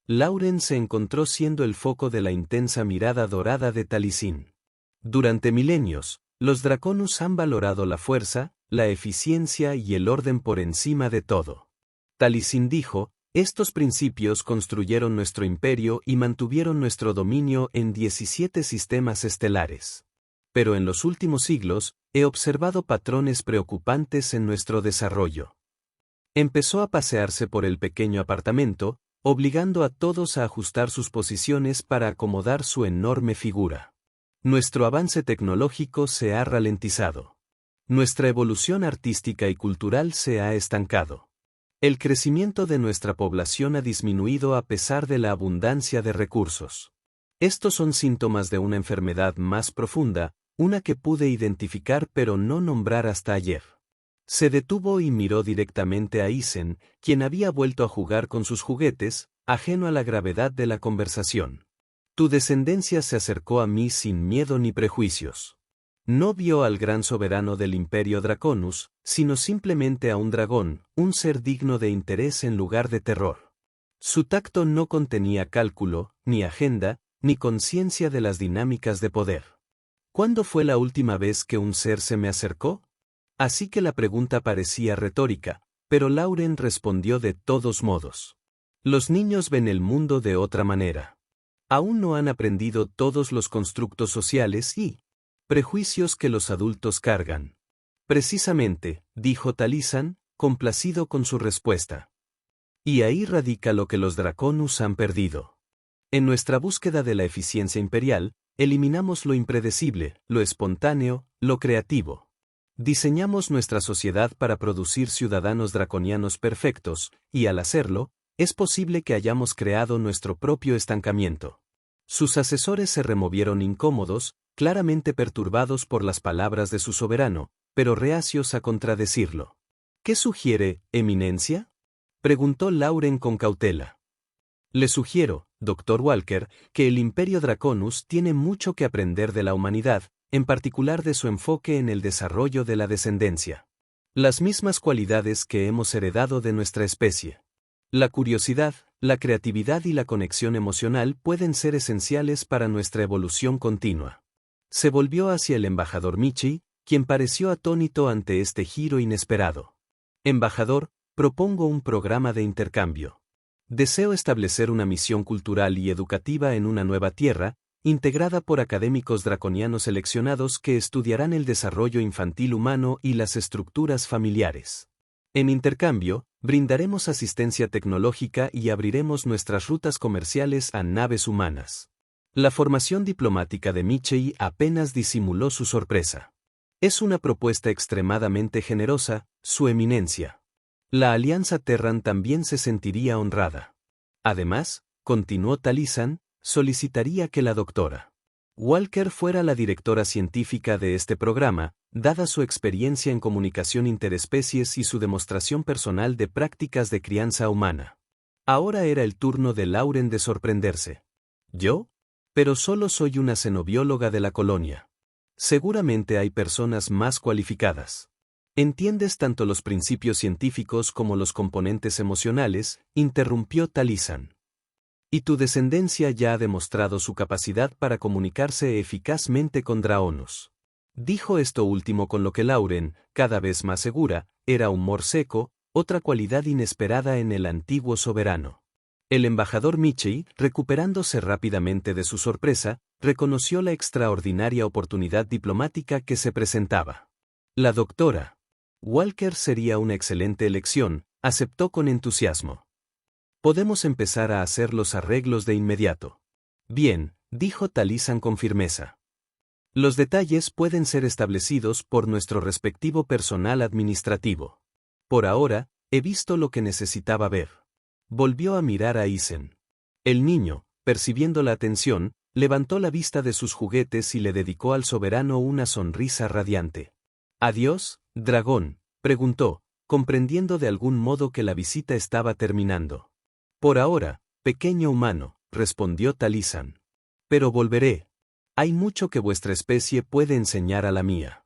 Lauren se encontró siendo el foco de la intensa mirada dorada de Taliesin. Durante milenios, los Draconus han valorado la fuerza, la eficiencia y el orden por encima de todo. Taliesin dijo, estos principios construyeron nuestro imperio y mantuvieron nuestro dominio en 17 sistemas estelares. Pero en los últimos siglos, he observado patrones preocupantes en nuestro desarrollo. Empezó a pasearse por el pequeño apartamento, obligando a todos a ajustar sus posiciones para acomodar su enorme figura. Nuestro avance tecnológico se ha ralentizado. Nuestra evolución artística y cultural se ha estancado. El crecimiento de nuestra población ha disminuido a pesar de la abundancia de recursos. Estos son síntomas de una enfermedad más profunda, una que pude identificar pero no nombrar hasta ayer. Se detuvo y miró directamente a Isen, quien había vuelto a jugar con sus juguetes, ajeno a la gravedad de la conversación. Tu descendencia se acercó a mí sin miedo ni prejuicios. No vio al gran soberano del Imperio Draconus, sino simplemente a un dragón, un ser digno de interés en lugar de terror. Su tacto no contenía cálculo, ni agenda, ni conciencia de las dinámicas de poder. ¿Cuándo fue la última vez que un ser se me acercó? Así que la pregunta parecía retórica, pero Lauren respondió de todos modos. Los niños ven el mundo de otra manera. Aún no han aprendido todos los constructos sociales y prejuicios que los adultos cargan. Precisamente, dijo Taliesin, complacido con su respuesta. Y ahí radica lo que los Draconus han perdido. En nuestra búsqueda de la eficiencia imperial, eliminamos lo impredecible, lo espontáneo, lo creativo. Diseñamos nuestra sociedad para producir ciudadanos draconianos perfectos, y al hacerlo, es posible que hayamos creado nuestro propio estancamiento. Sus asesores se removieron incómodos, claramente perturbados por las palabras de su soberano, pero reacios a contradecirlo. ¿Qué sugiere, Eminencia?, preguntó Lauren con cautela. Le sugiero, Dr. Walker, que el Imperio Draconus tiene mucho que aprender de la humanidad, en particular de su enfoque en el desarrollo de la descendencia. Las mismas cualidades que hemos heredado de nuestra especie. La curiosidad, La creatividad y la conexión emocional pueden ser esenciales para nuestra evolución continua. Se volvió hacia el embajador Michi, quien pareció atónito ante este giro inesperado. Embajador, propongo un programa de intercambio. Deseo establecer una misión cultural y educativa en una nueva tierra, integrada por académicos draconianos seleccionados que estudiarán el desarrollo infantil humano y las estructuras familiares. En intercambio, brindaremos asistencia tecnológica y abriremos nuestras rutas comerciales a naves humanas. La formación diplomática de Michei apenas disimuló su sorpresa. Es una propuesta extremadamente generosa, Su Eminencia. La Alianza Terran también se sentiría honrada. Además, continuó Talizan, solicitaría que la doctora Walker fuera la directora científica de este programa, dada su experiencia en comunicación interespecies y su demostración personal de prácticas de crianza humana. Ahora era el turno de Lauren de sorprenderse. ¿Yo? Pero solo soy una xenobióloga de la colonia. Seguramente hay personas más cualificadas. ¿Entiendes tanto los principios científicos como los componentes emocionales?, interrumpió Talizan. Y tu descendencia ya ha demostrado su capacidad para comunicarse eficazmente con Draonus. Dijo esto último con lo que Lauren, cada vez más segura, era humor seco, otra cualidad inesperada en el antiguo soberano. El embajador Michei, recuperándose rápidamente de su sorpresa, reconoció la extraordinaria oportunidad diplomática que se presentaba. La doctora Walker sería una excelente elección, aceptó con entusiasmo. Podemos empezar a hacer los arreglos de inmediato. Bien, dijo Talizan con firmeza. Los detalles pueden ser establecidos por nuestro respectivo personal administrativo. Por ahora, he visto lo que necesitaba ver. Volvió a mirar a Isen. El niño, percibiendo la atención, levantó la vista de sus juguetes y le dedicó al soberano una sonrisa radiante. ¿Adiós, dragón?, preguntó, comprendiendo de algún modo que la visita estaba terminando. Por ahora, pequeño humano, respondió Talizan. Pero volveré. Hay mucho que vuestra especie puede enseñar a la mía.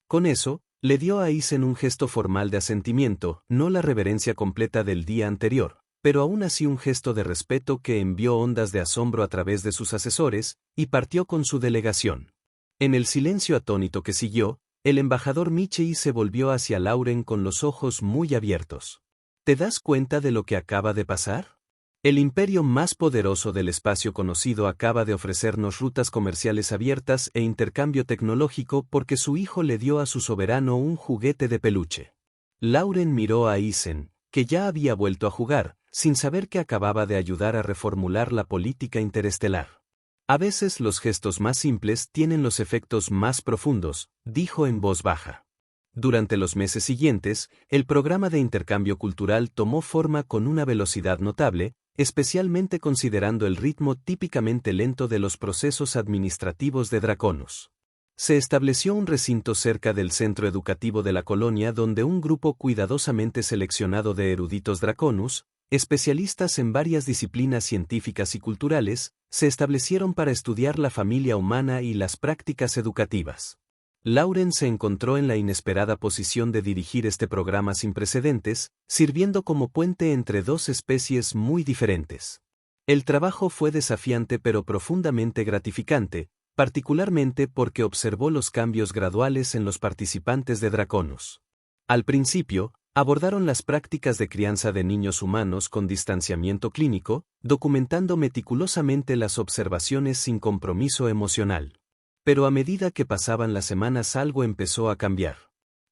Con eso, le dio a Isen un gesto formal de asentimiento, no la reverencia completa del día anterior, pero aún así un gesto de respeto que envió ondas de asombro a través de sus asesores, y partió con su delegación. En el silencio atónito que siguió, el embajador Michei se volvió hacia Lauren con los ojos muy abiertos. ¿Te das cuenta de lo que acaba de pasar? El imperio más poderoso del espacio conocido acaba de ofrecernos rutas comerciales abiertas e intercambio tecnológico porque su hijo le dio a su soberano un juguete de peluche. Lauren miró a Isen, que ya había vuelto a jugar, sin saber que acababa de ayudar a reformular la política interestelar. A veces los gestos más simples tienen los efectos más profundos, dijo en voz baja. Durante los meses siguientes, el programa de intercambio cultural tomó forma con una velocidad notable, especialmente considerando el ritmo típicamente lento de los procesos administrativos de Draconus. Se estableció un recinto cerca del centro educativo de la colonia donde un grupo cuidadosamente seleccionado de eruditos Draconus, especialistas en varias disciplinas científicas y culturales, se establecieron para estudiar la familia humana y las prácticas educativas. Lauren se encontró en la inesperada posición de dirigir este programa sin precedentes, sirviendo como puente entre dos especies muy diferentes. El trabajo fue desafiante pero profundamente gratificante, particularmente porque observó los cambios graduales en los participantes de Draconus. Al principio, abordaron las prácticas de crianza de niños humanos con distanciamiento clínico, documentando meticulosamente las observaciones sin compromiso emocional. Pero a medida que pasaban las semanas algo empezó a cambiar.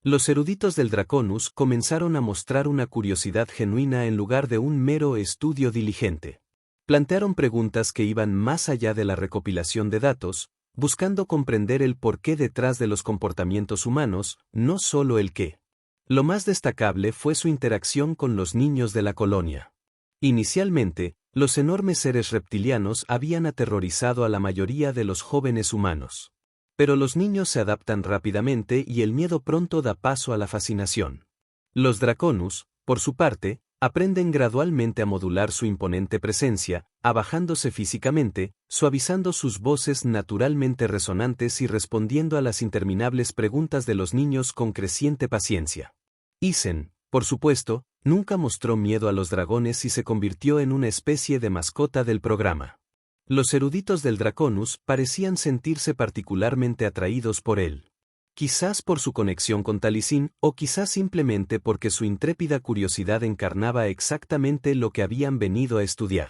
Los eruditos del Draconus comenzaron a mostrar una curiosidad genuina en lugar de un mero estudio diligente. Plantearon preguntas que iban más allá de la recopilación de datos, buscando comprender el porqué detrás de los comportamientos humanos, no solo el qué. Lo más destacable fue su interacción con los niños de la colonia. Inicialmente, los enormes seres reptilianos habían aterrorizado a la mayoría de los jóvenes humanos. Pero los niños se adaptan rápidamente y el miedo pronto da paso a la fascinación. Los Draconus, por su parte, aprenden gradualmente a modular su imponente presencia, abajándose físicamente, suavizando sus voces naturalmente resonantes y respondiendo a las interminables preguntas de los niños con creciente paciencia. Isen, por supuesto, Nunca mostró miedo a los dragones y se convirtió en una especie de mascota del programa. Los eruditos del Draconus parecían sentirse particularmente atraídos por él. Quizás por su conexión con Taliesin, o quizás simplemente porque su intrépida curiosidad encarnaba exactamente lo que habían venido a estudiar.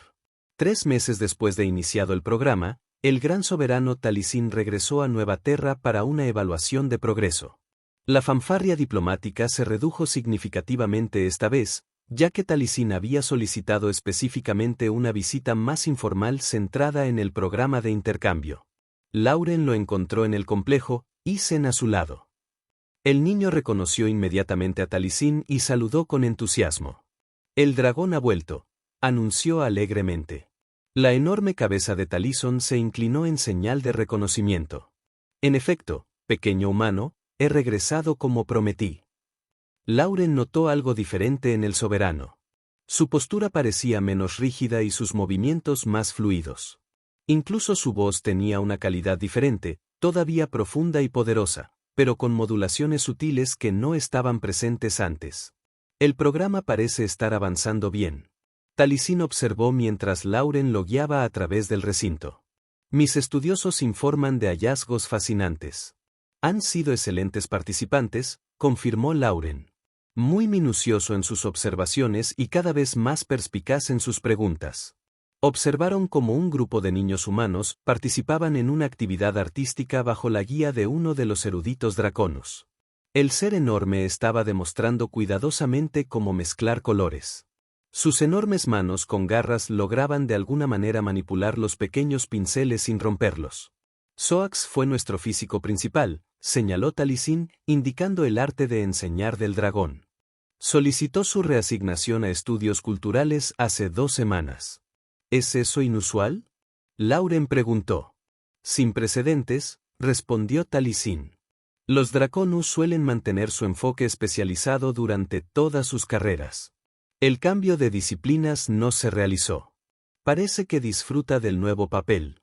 3 meses después de iniciado el programa, el gran soberano Taliesin regresó a Nueva Terra para una evaluación de progreso. La fanfarria diplomática se redujo significativamente esta vez, ya que Taliesin había solicitado específicamente una visita más informal centrada en el programa de intercambio. Lauren lo encontró en el complejo, Isen a su lado. El niño reconoció inmediatamente a Taliesin y saludó con entusiasmo. «El dragón ha vuelto», anunció alegremente. La enorme cabeza de Taliesin se inclinó en señal de reconocimiento. «En efecto, pequeño humano, he regresado como prometí». Lauren notó algo diferente en el soberano. Su postura parecía menos rígida y sus movimientos más fluidos. Incluso su voz tenía una calidad diferente, todavía profunda y poderosa, pero con modulaciones sutiles que no estaban presentes antes. «El programa parece estar avanzando bien», Taliesin observó mientras Lauren lo guiaba a través del recinto. «Mis estudiosos informan de hallazgos fascinantes». «Han sido excelentes participantes», confirmó Lauren. Muy minucioso en sus observaciones y cada vez más perspicaz en sus preguntas. Observaron cómo un grupo de niños humanos participaban en una actividad artística bajo la guía de uno de los eruditos draconos. El ser enorme estaba demostrando cuidadosamente cómo mezclar colores. Sus enormes manos con garras lograban de alguna manera manipular los pequeños pinceles sin romperlos. «Zoax fue nuestro físico principal», señaló Taliesin, indicando el arte de enseñar del dragón. «Solicitó su reasignación a estudios culturales hace 2 semanas. ¿Es eso inusual?», Lauren preguntó. «Sin precedentes», respondió Taliesin. «Los Draconus suelen mantener su enfoque especializado durante todas sus carreras. El cambio de disciplinas no se realizó. Parece que disfruta del nuevo papel»,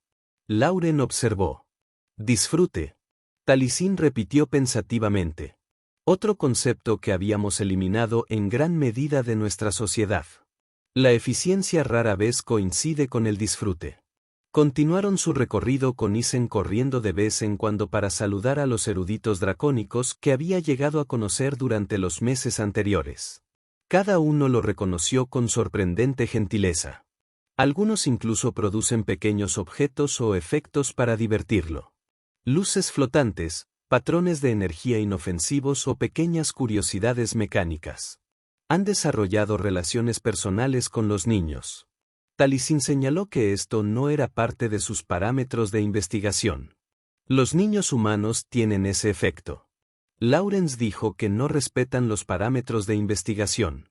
Lauren observó. «Disfrute», Taliesin repitió pensativamente. «Otro concepto que habíamos eliminado en gran medida de nuestra sociedad. La eficiencia rara vez coincide con el disfrute». Continuaron su recorrido con Isen corriendo de vez en cuando para saludar a los eruditos dracónicos que había llegado a conocer durante los meses anteriores. Cada uno lo reconoció con sorprendente gentileza. Algunos incluso producen pequeños objetos o efectos para divertirlo. Luces flotantes, patrones de energía inofensivos o pequeñas curiosidades mecánicas. Han desarrollado relaciones personales con los niños. Taliesin señaló que esto no era parte de sus parámetros de investigación. Los niños humanos tienen ese efecto. Laurens dijo que no respetan los parámetros de investigación.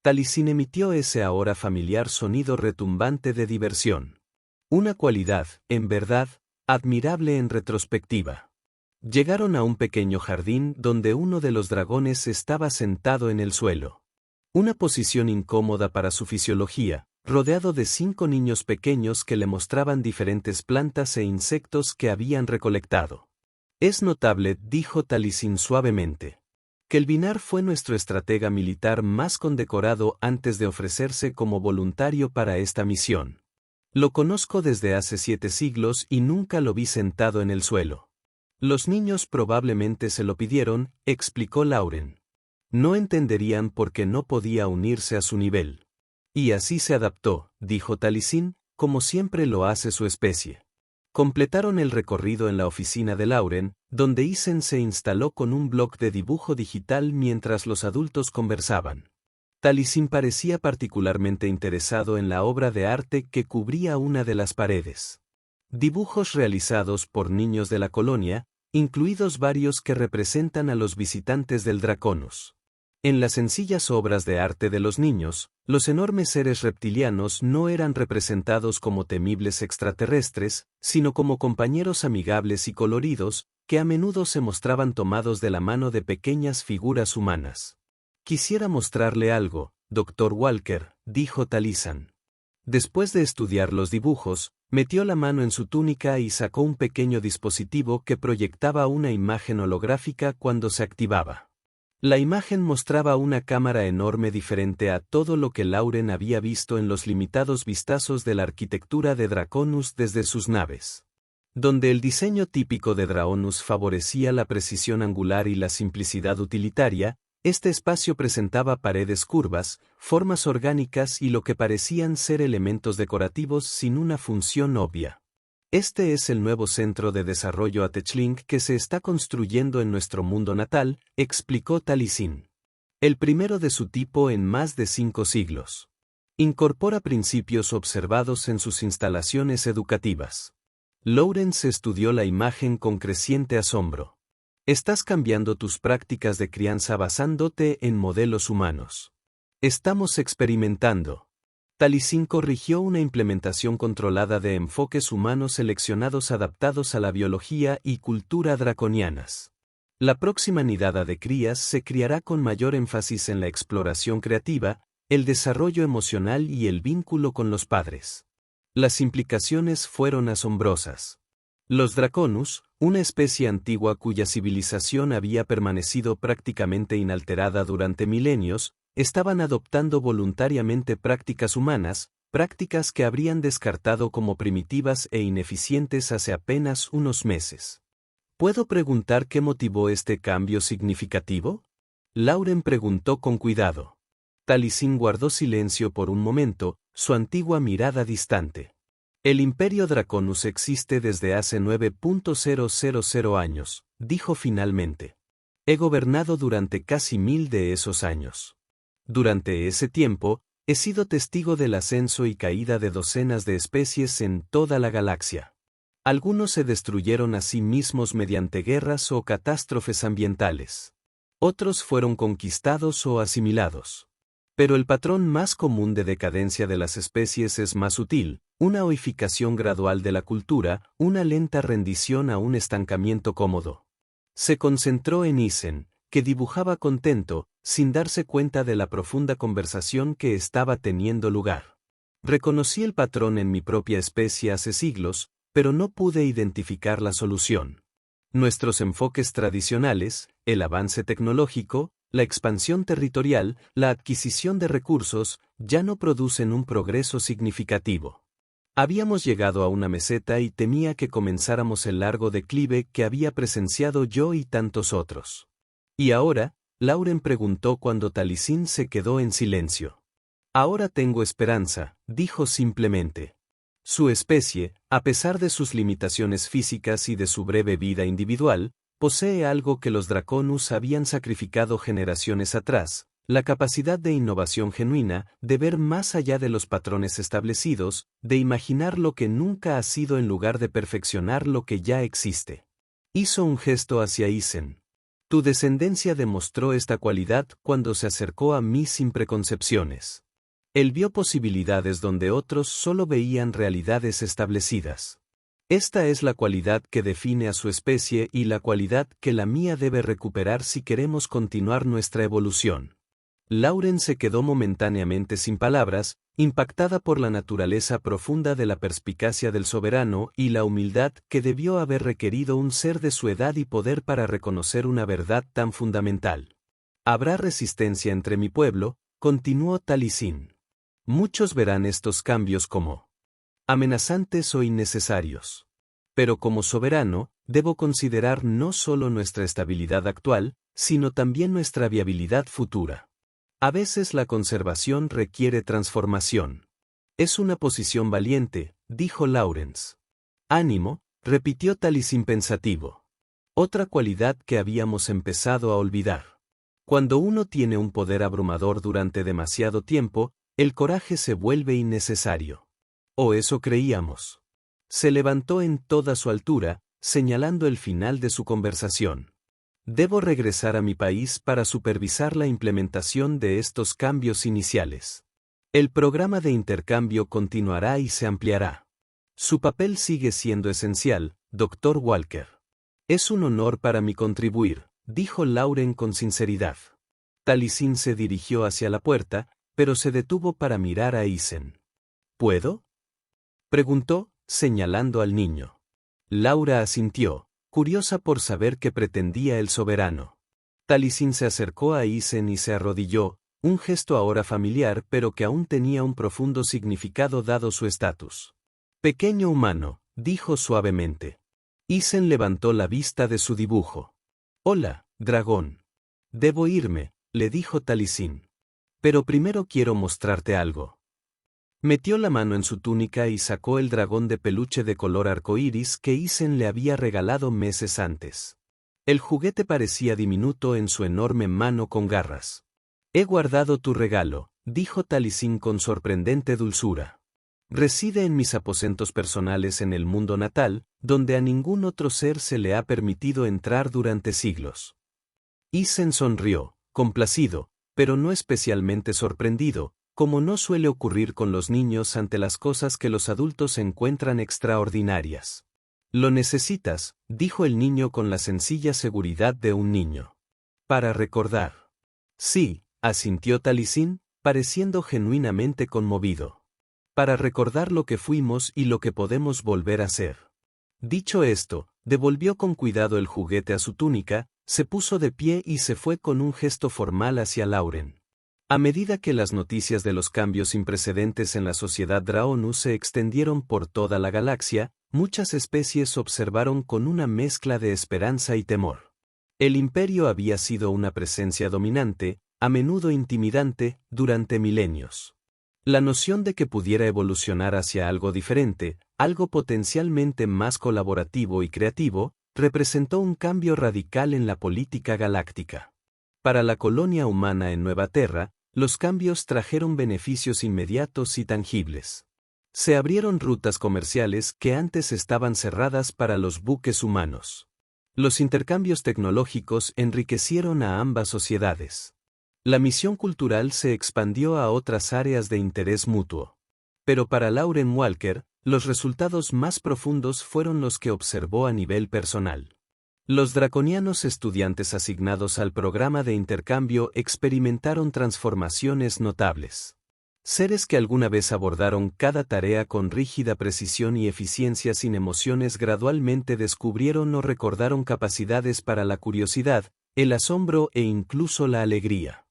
Taliesin emitió ese ahora familiar sonido retumbante de diversión. Una cualidad, en verdad, admirable en retrospectiva. Llegaron a un pequeño jardín donde uno de los dragones estaba sentado en el suelo. Una posición incómoda para su fisiología, rodeado de 5 niños pequeños que le mostraban diferentes plantas e insectos que habían recolectado. «Es notable», dijo Taliesin suavemente, «que el Binar fue nuestro estratega militar más condecorado antes de ofrecerse como voluntario para esta misión. Lo conozco desde hace 7 siglos y nunca lo vi sentado en el suelo. Los niños probablemente se lo pidieron», explicó Lauren. «No entenderían por qué no podía unirse a su nivel. Y así se adaptó», dijo Taliesin, «como siempre lo hace su especie». Completaron el recorrido en la oficina de Lauren, donde Isen se instaló con un bloc de dibujo digital mientras los adultos conversaban. Taliesin parecía particularmente interesado en la obra de arte que cubría una de las paredes. Dibujos realizados por niños de la colonia, incluidos varios que representan a los visitantes del Draconus. En las sencillas obras de arte de los niños, los enormes seres reptilianos no eran representados como temibles extraterrestres, sino como compañeros amigables y coloridos, que a menudo se mostraban tomados de la mano de pequeñas figuras humanas. «Quisiera mostrarle algo, Dr. Walker», dijo Taliesin. Después de estudiar los dibujos, metió la mano en su túnica y sacó un pequeño dispositivo que proyectaba una imagen holográfica cuando se activaba. La imagen mostraba una cámara enorme diferente a todo lo que Lauren había visto en los limitados vistazos de la arquitectura de Draconus desde sus naves. Donde el diseño típico de Draconus favorecía la precisión angular y la simplicidad utilitaria, este espacio presentaba paredes curvas, formas orgánicas y lo que parecían ser elementos decorativos sin una función obvia. Este es el nuevo centro de desarrollo Atechlink que se está construyendo en nuestro mundo natal, explicó Taliesin. El primero de su tipo en más de 5 siglos. Incorpora principios observados en sus instalaciones educativas. Lawrence estudió la imagen con creciente asombro. Estás cambiando tus prácticas de crianza basándote en modelos humanos. Estamos experimentando. Taliesin corrigió una implementación controlada de enfoques humanos seleccionados adaptados a la biología y cultura draconianas. La próxima nidada de crías se criará con mayor énfasis en la exploración creativa, el desarrollo emocional y el vínculo con los padres. Las implicaciones fueron asombrosas. Los Draconus, una especie antigua cuya civilización había permanecido prácticamente inalterada durante milenios, estaban adoptando voluntariamente prácticas humanas, prácticas que habrían descartado como primitivas e ineficientes hace apenas unos meses. ¿Puedo preguntar qué motivó este cambio significativo? Lauren preguntó con cuidado. Taliesin guardó silencio por un momento, su antigua mirada distante. El Imperio Draconus existe desde hace 9.000 años, dijo finalmente. He gobernado durante casi 1000 de esos años. Durante ese tiempo, he sido testigo del ascenso y caída de docenas de especies en toda la galaxia. Algunos se destruyeron a sí mismos mediante guerras o catástrofes ambientales. Otros fueron conquistados o asimilados. Pero el patrón más común de decadencia de las especies es más sutil, una oificación gradual de la cultura, una lenta rendición a un estancamiento cómodo. Se concentró en Isen, que dibujaba contento, sin darse cuenta de la profunda conversación que estaba teniendo lugar. Reconocí el patrón en mi propia especie hace siglos, pero no pude identificar la solución. Nuestros enfoques tradicionales, el avance tecnológico, la expansión territorial, la adquisición de recursos, ya no producen un progreso significativo. Habíamos llegado a una meseta y temía que comenzáramos el largo declive que había presenciado yo y tantos otros. ¿Y ahora? Lauren preguntó cuando Taliesin se quedó en silencio. Ahora tengo esperanza, dijo simplemente. Su especie, a pesar de sus limitaciones físicas y de su breve vida individual, posee algo que los Draconus habían sacrificado generaciones atrás, la capacidad de innovación genuina, de ver más allá de los patrones establecidos, de imaginar lo que nunca ha sido en lugar de perfeccionar lo que ya existe. Hizo un gesto hacia Isen. Tu descendencia demostró esta cualidad cuando se acercó a mí sin preconcepciones. Él vio posibilidades donde otros solo veían realidades establecidas. Esta es la cualidad que define a su especie y la cualidad que la mía debe recuperar si queremos continuar nuestra evolución. Lauren se quedó momentáneamente sin palabras, impactada por la naturaleza profunda de la perspicacia del soberano y la humildad que debió haber requerido un ser de su edad y poder para reconocer una verdad tan fundamental. Habrá resistencia entre mi pueblo, continuó Taliesin. Muchos verán estos cambios como amenazantes o innecesarios. Pero como soberano, debo considerar no solo nuestra estabilidad actual, sino también nuestra viabilidad futura. A veces la conservación requiere transformación. Es una posición valiente, dijo Lawrence. Ánimo, repitió Taliesin pensativo. Otra cualidad que habíamos empezado a olvidar. Cuando uno tiene un poder abrumador durante demasiado tiempo, el coraje se vuelve innecesario. O eso creíamos. Se levantó en toda su altura, señalando el final de su conversación. Debo regresar a mi país para supervisar la implementación de estos cambios iniciales. El programa de intercambio continuará y se ampliará. Su papel sigue siendo esencial, Dr. Walker. Es un honor para mí contribuir, dijo Lauren con sinceridad. Taliesin se dirigió hacia la puerta, pero se detuvo para mirar a Isen. ¿Puedo? Preguntó, señalando al niño. Laura asintió, curiosa por saber qué pretendía el soberano. Taliesin se acercó a Isen y se arrodilló, un gesto ahora familiar pero que aún tenía un profundo significado dado su estatus. Pequeño humano, dijo suavemente. Isen levantó la vista de su dibujo. Hola, dragón. Debo irme, le dijo Taliesin. Pero primero quiero mostrarte algo. Metió la mano en su túnica y sacó el dragón de peluche de color arcoíris que Isen le había regalado meses antes. El juguete parecía diminuto en su enorme mano con garras. He guardado tu regalo, dijo Taliesin con sorprendente dulzura. Reside en mis aposentos personales en el mundo natal, donde a ningún otro ser se le ha permitido entrar durante siglos. Isen sonrió, complacido, pero no especialmente sorprendido, como no suele ocurrir con los niños ante las cosas que los adultos encuentran extraordinarias. Lo necesitas, dijo el niño con la sencilla seguridad de un niño. Para recordar. Sí, asintió Taliesin, pareciendo genuinamente conmovido. Para recordar lo que fuimos y lo que podemos volver a ser. Dicho esto, devolvió con cuidado el juguete a su túnica, se puso de pie y se fue con un gesto formal hacia Lauren. A medida que las noticias de los cambios sin precedentes en la sociedad Draonus se extendieron por toda la galaxia, muchas especies observaron con una mezcla de esperanza y temor. El imperio había sido una presencia dominante, a menudo intimidante, durante milenios. La noción de que pudiera evolucionar hacia algo diferente, algo potencialmente más colaborativo y creativo, representó un cambio radical en la política galáctica. Para la colonia humana en Nueva Terra, los cambios trajeron beneficios inmediatos y tangibles. Se abrieron rutas comerciales que antes estaban cerradas para los buques humanos. Los intercambios tecnológicos enriquecieron a ambas sociedades. La misión cultural se expandió a otras áreas de interés mutuo. Pero para Lauren Walker, los resultados más profundos fueron los que observó a nivel personal. Los draconianos estudiantes asignados al programa de intercambio experimentaron transformaciones notables. Seres que alguna vez abordaron cada tarea con rígida precisión y eficiencia sin emociones gradualmente descubrieron o recordaron capacidades para la curiosidad, el asombro e incluso la alegría.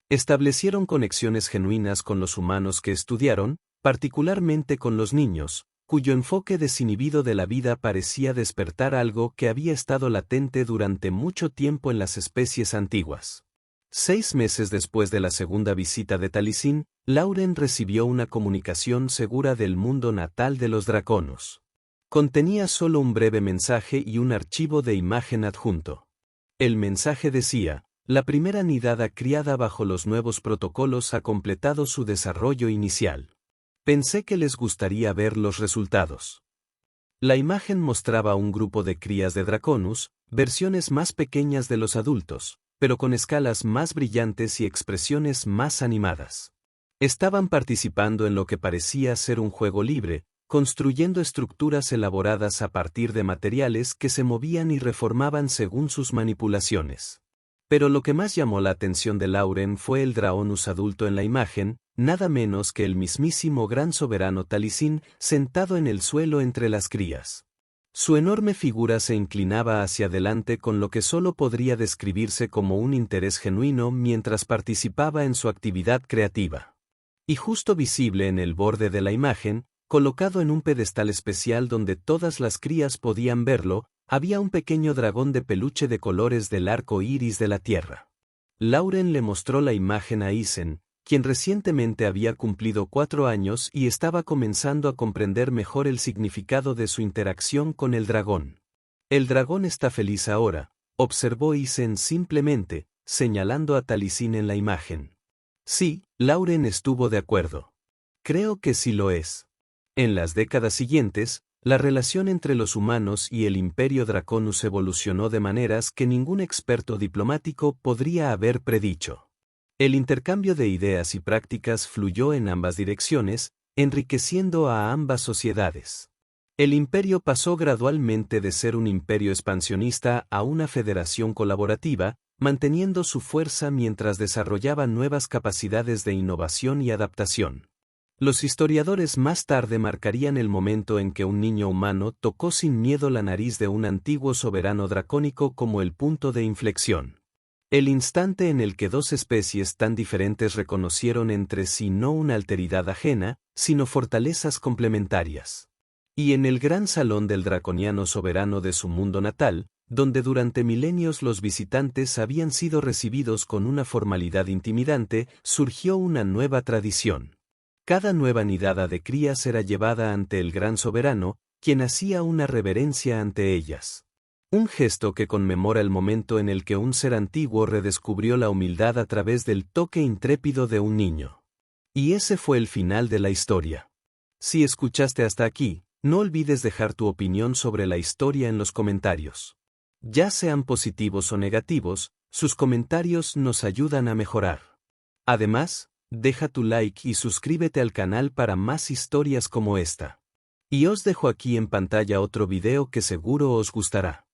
Establecieron conexiones genuinas con los humanos que estudiaron, particularmente con los niños, cuyo enfoque desinhibido de la vida parecía despertar algo que había estado latente durante mucho tiempo en las especies antiguas. 6 meses después de la segunda visita de Taliesin, Lauren recibió una comunicación segura del mundo natal de los draconos. Contenía solo un breve mensaje y un archivo de imagen adjunto. El mensaje decía: la primera nidada criada bajo los nuevos protocolos ha completado su desarrollo inicial. Pensé que les gustaría ver los resultados. La imagen mostraba un grupo de crías de Draconus, versiones más pequeñas de los adultos, pero con escalas más brillantes y expresiones más animadas. Estaban participando en lo que parecía ser un juego libre, construyendo estructuras elaboradas a partir de materiales que se movían y reformaban según sus manipulaciones. Pero lo que más llamó la atención de Lauren fue el Draonus adulto en la imagen, nada menos que el mismísimo gran soberano Taliesin, sentado en el suelo entre las crías. Su enorme figura se inclinaba hacia adelante con lo que solo podría describirse como un interés genuino mientras participaba en su actividad creativa. Y justo visible en el borde de la imagen, colocado en un pedestal especial donde todas las crías podían verlo, había un pequeño dragón de peluche de colores del arco iris de la Tierra. Lauren le mostró la imagen a Isen, quien recientemente había cumplido 4 años y estaba comenzando a comprender mejor el significado de su interacción con el dragón. El dragón está feliz ahora, observó Isen simplemente, señalando a Taliesin en la imagen. Sí, Lauren estuvo de acuerdo. Creo que sí lo es. En las décadas siguientes, la relación entre los humanos y el Imperio Draconus evolucionó de maneras que ningún experto diplomático podría haber predicho. El intercambio de ideas y prácticas fluyó en ambas direcciones, enriqueciendo a ambas sociedades. El imperio pasó gradualmente de ser un imperio expansionista a una federación colaborativa, manteniendo su fuerza mientras desarrollaba nuevas capacidades de innovación y adaptación. Los historiadores más tarde marcarían el momento en que un niño humano tocó sin miedo la nariz de un antiguo soberano dracónico como el punto de inflexión. El instante en el que dos especies tan diferentes reconocieron entre sí no una alteridad ajena, sino fortalezas complementarias. Y en el gran salón del draconiano soberano de su mundo natal, donde durante milenios los visitantes habían sido recibidos con una formalidad intimidante, surgió una nueva tradición. Cada nueva nidada de crías era llevada ante el gran soberano, quien hacía una reverencia ante ellas. Un gesto que conmemora el momento en el que un ser antiguo redescubrió la humildad a través del toque intrépido de un niño. Y ese fue el final de la historia. Si escuchaste hasta aquí, no olvides dejar tu opinión sobre la historia en los comentarios. Ya sean positivos o negativos, sus comentarios nos ayudan a mejorar. Además, deja tu like y suscríbete al canal para más historias como esta. Y os dejo aquí en pantalla otro video que seguro os gustará.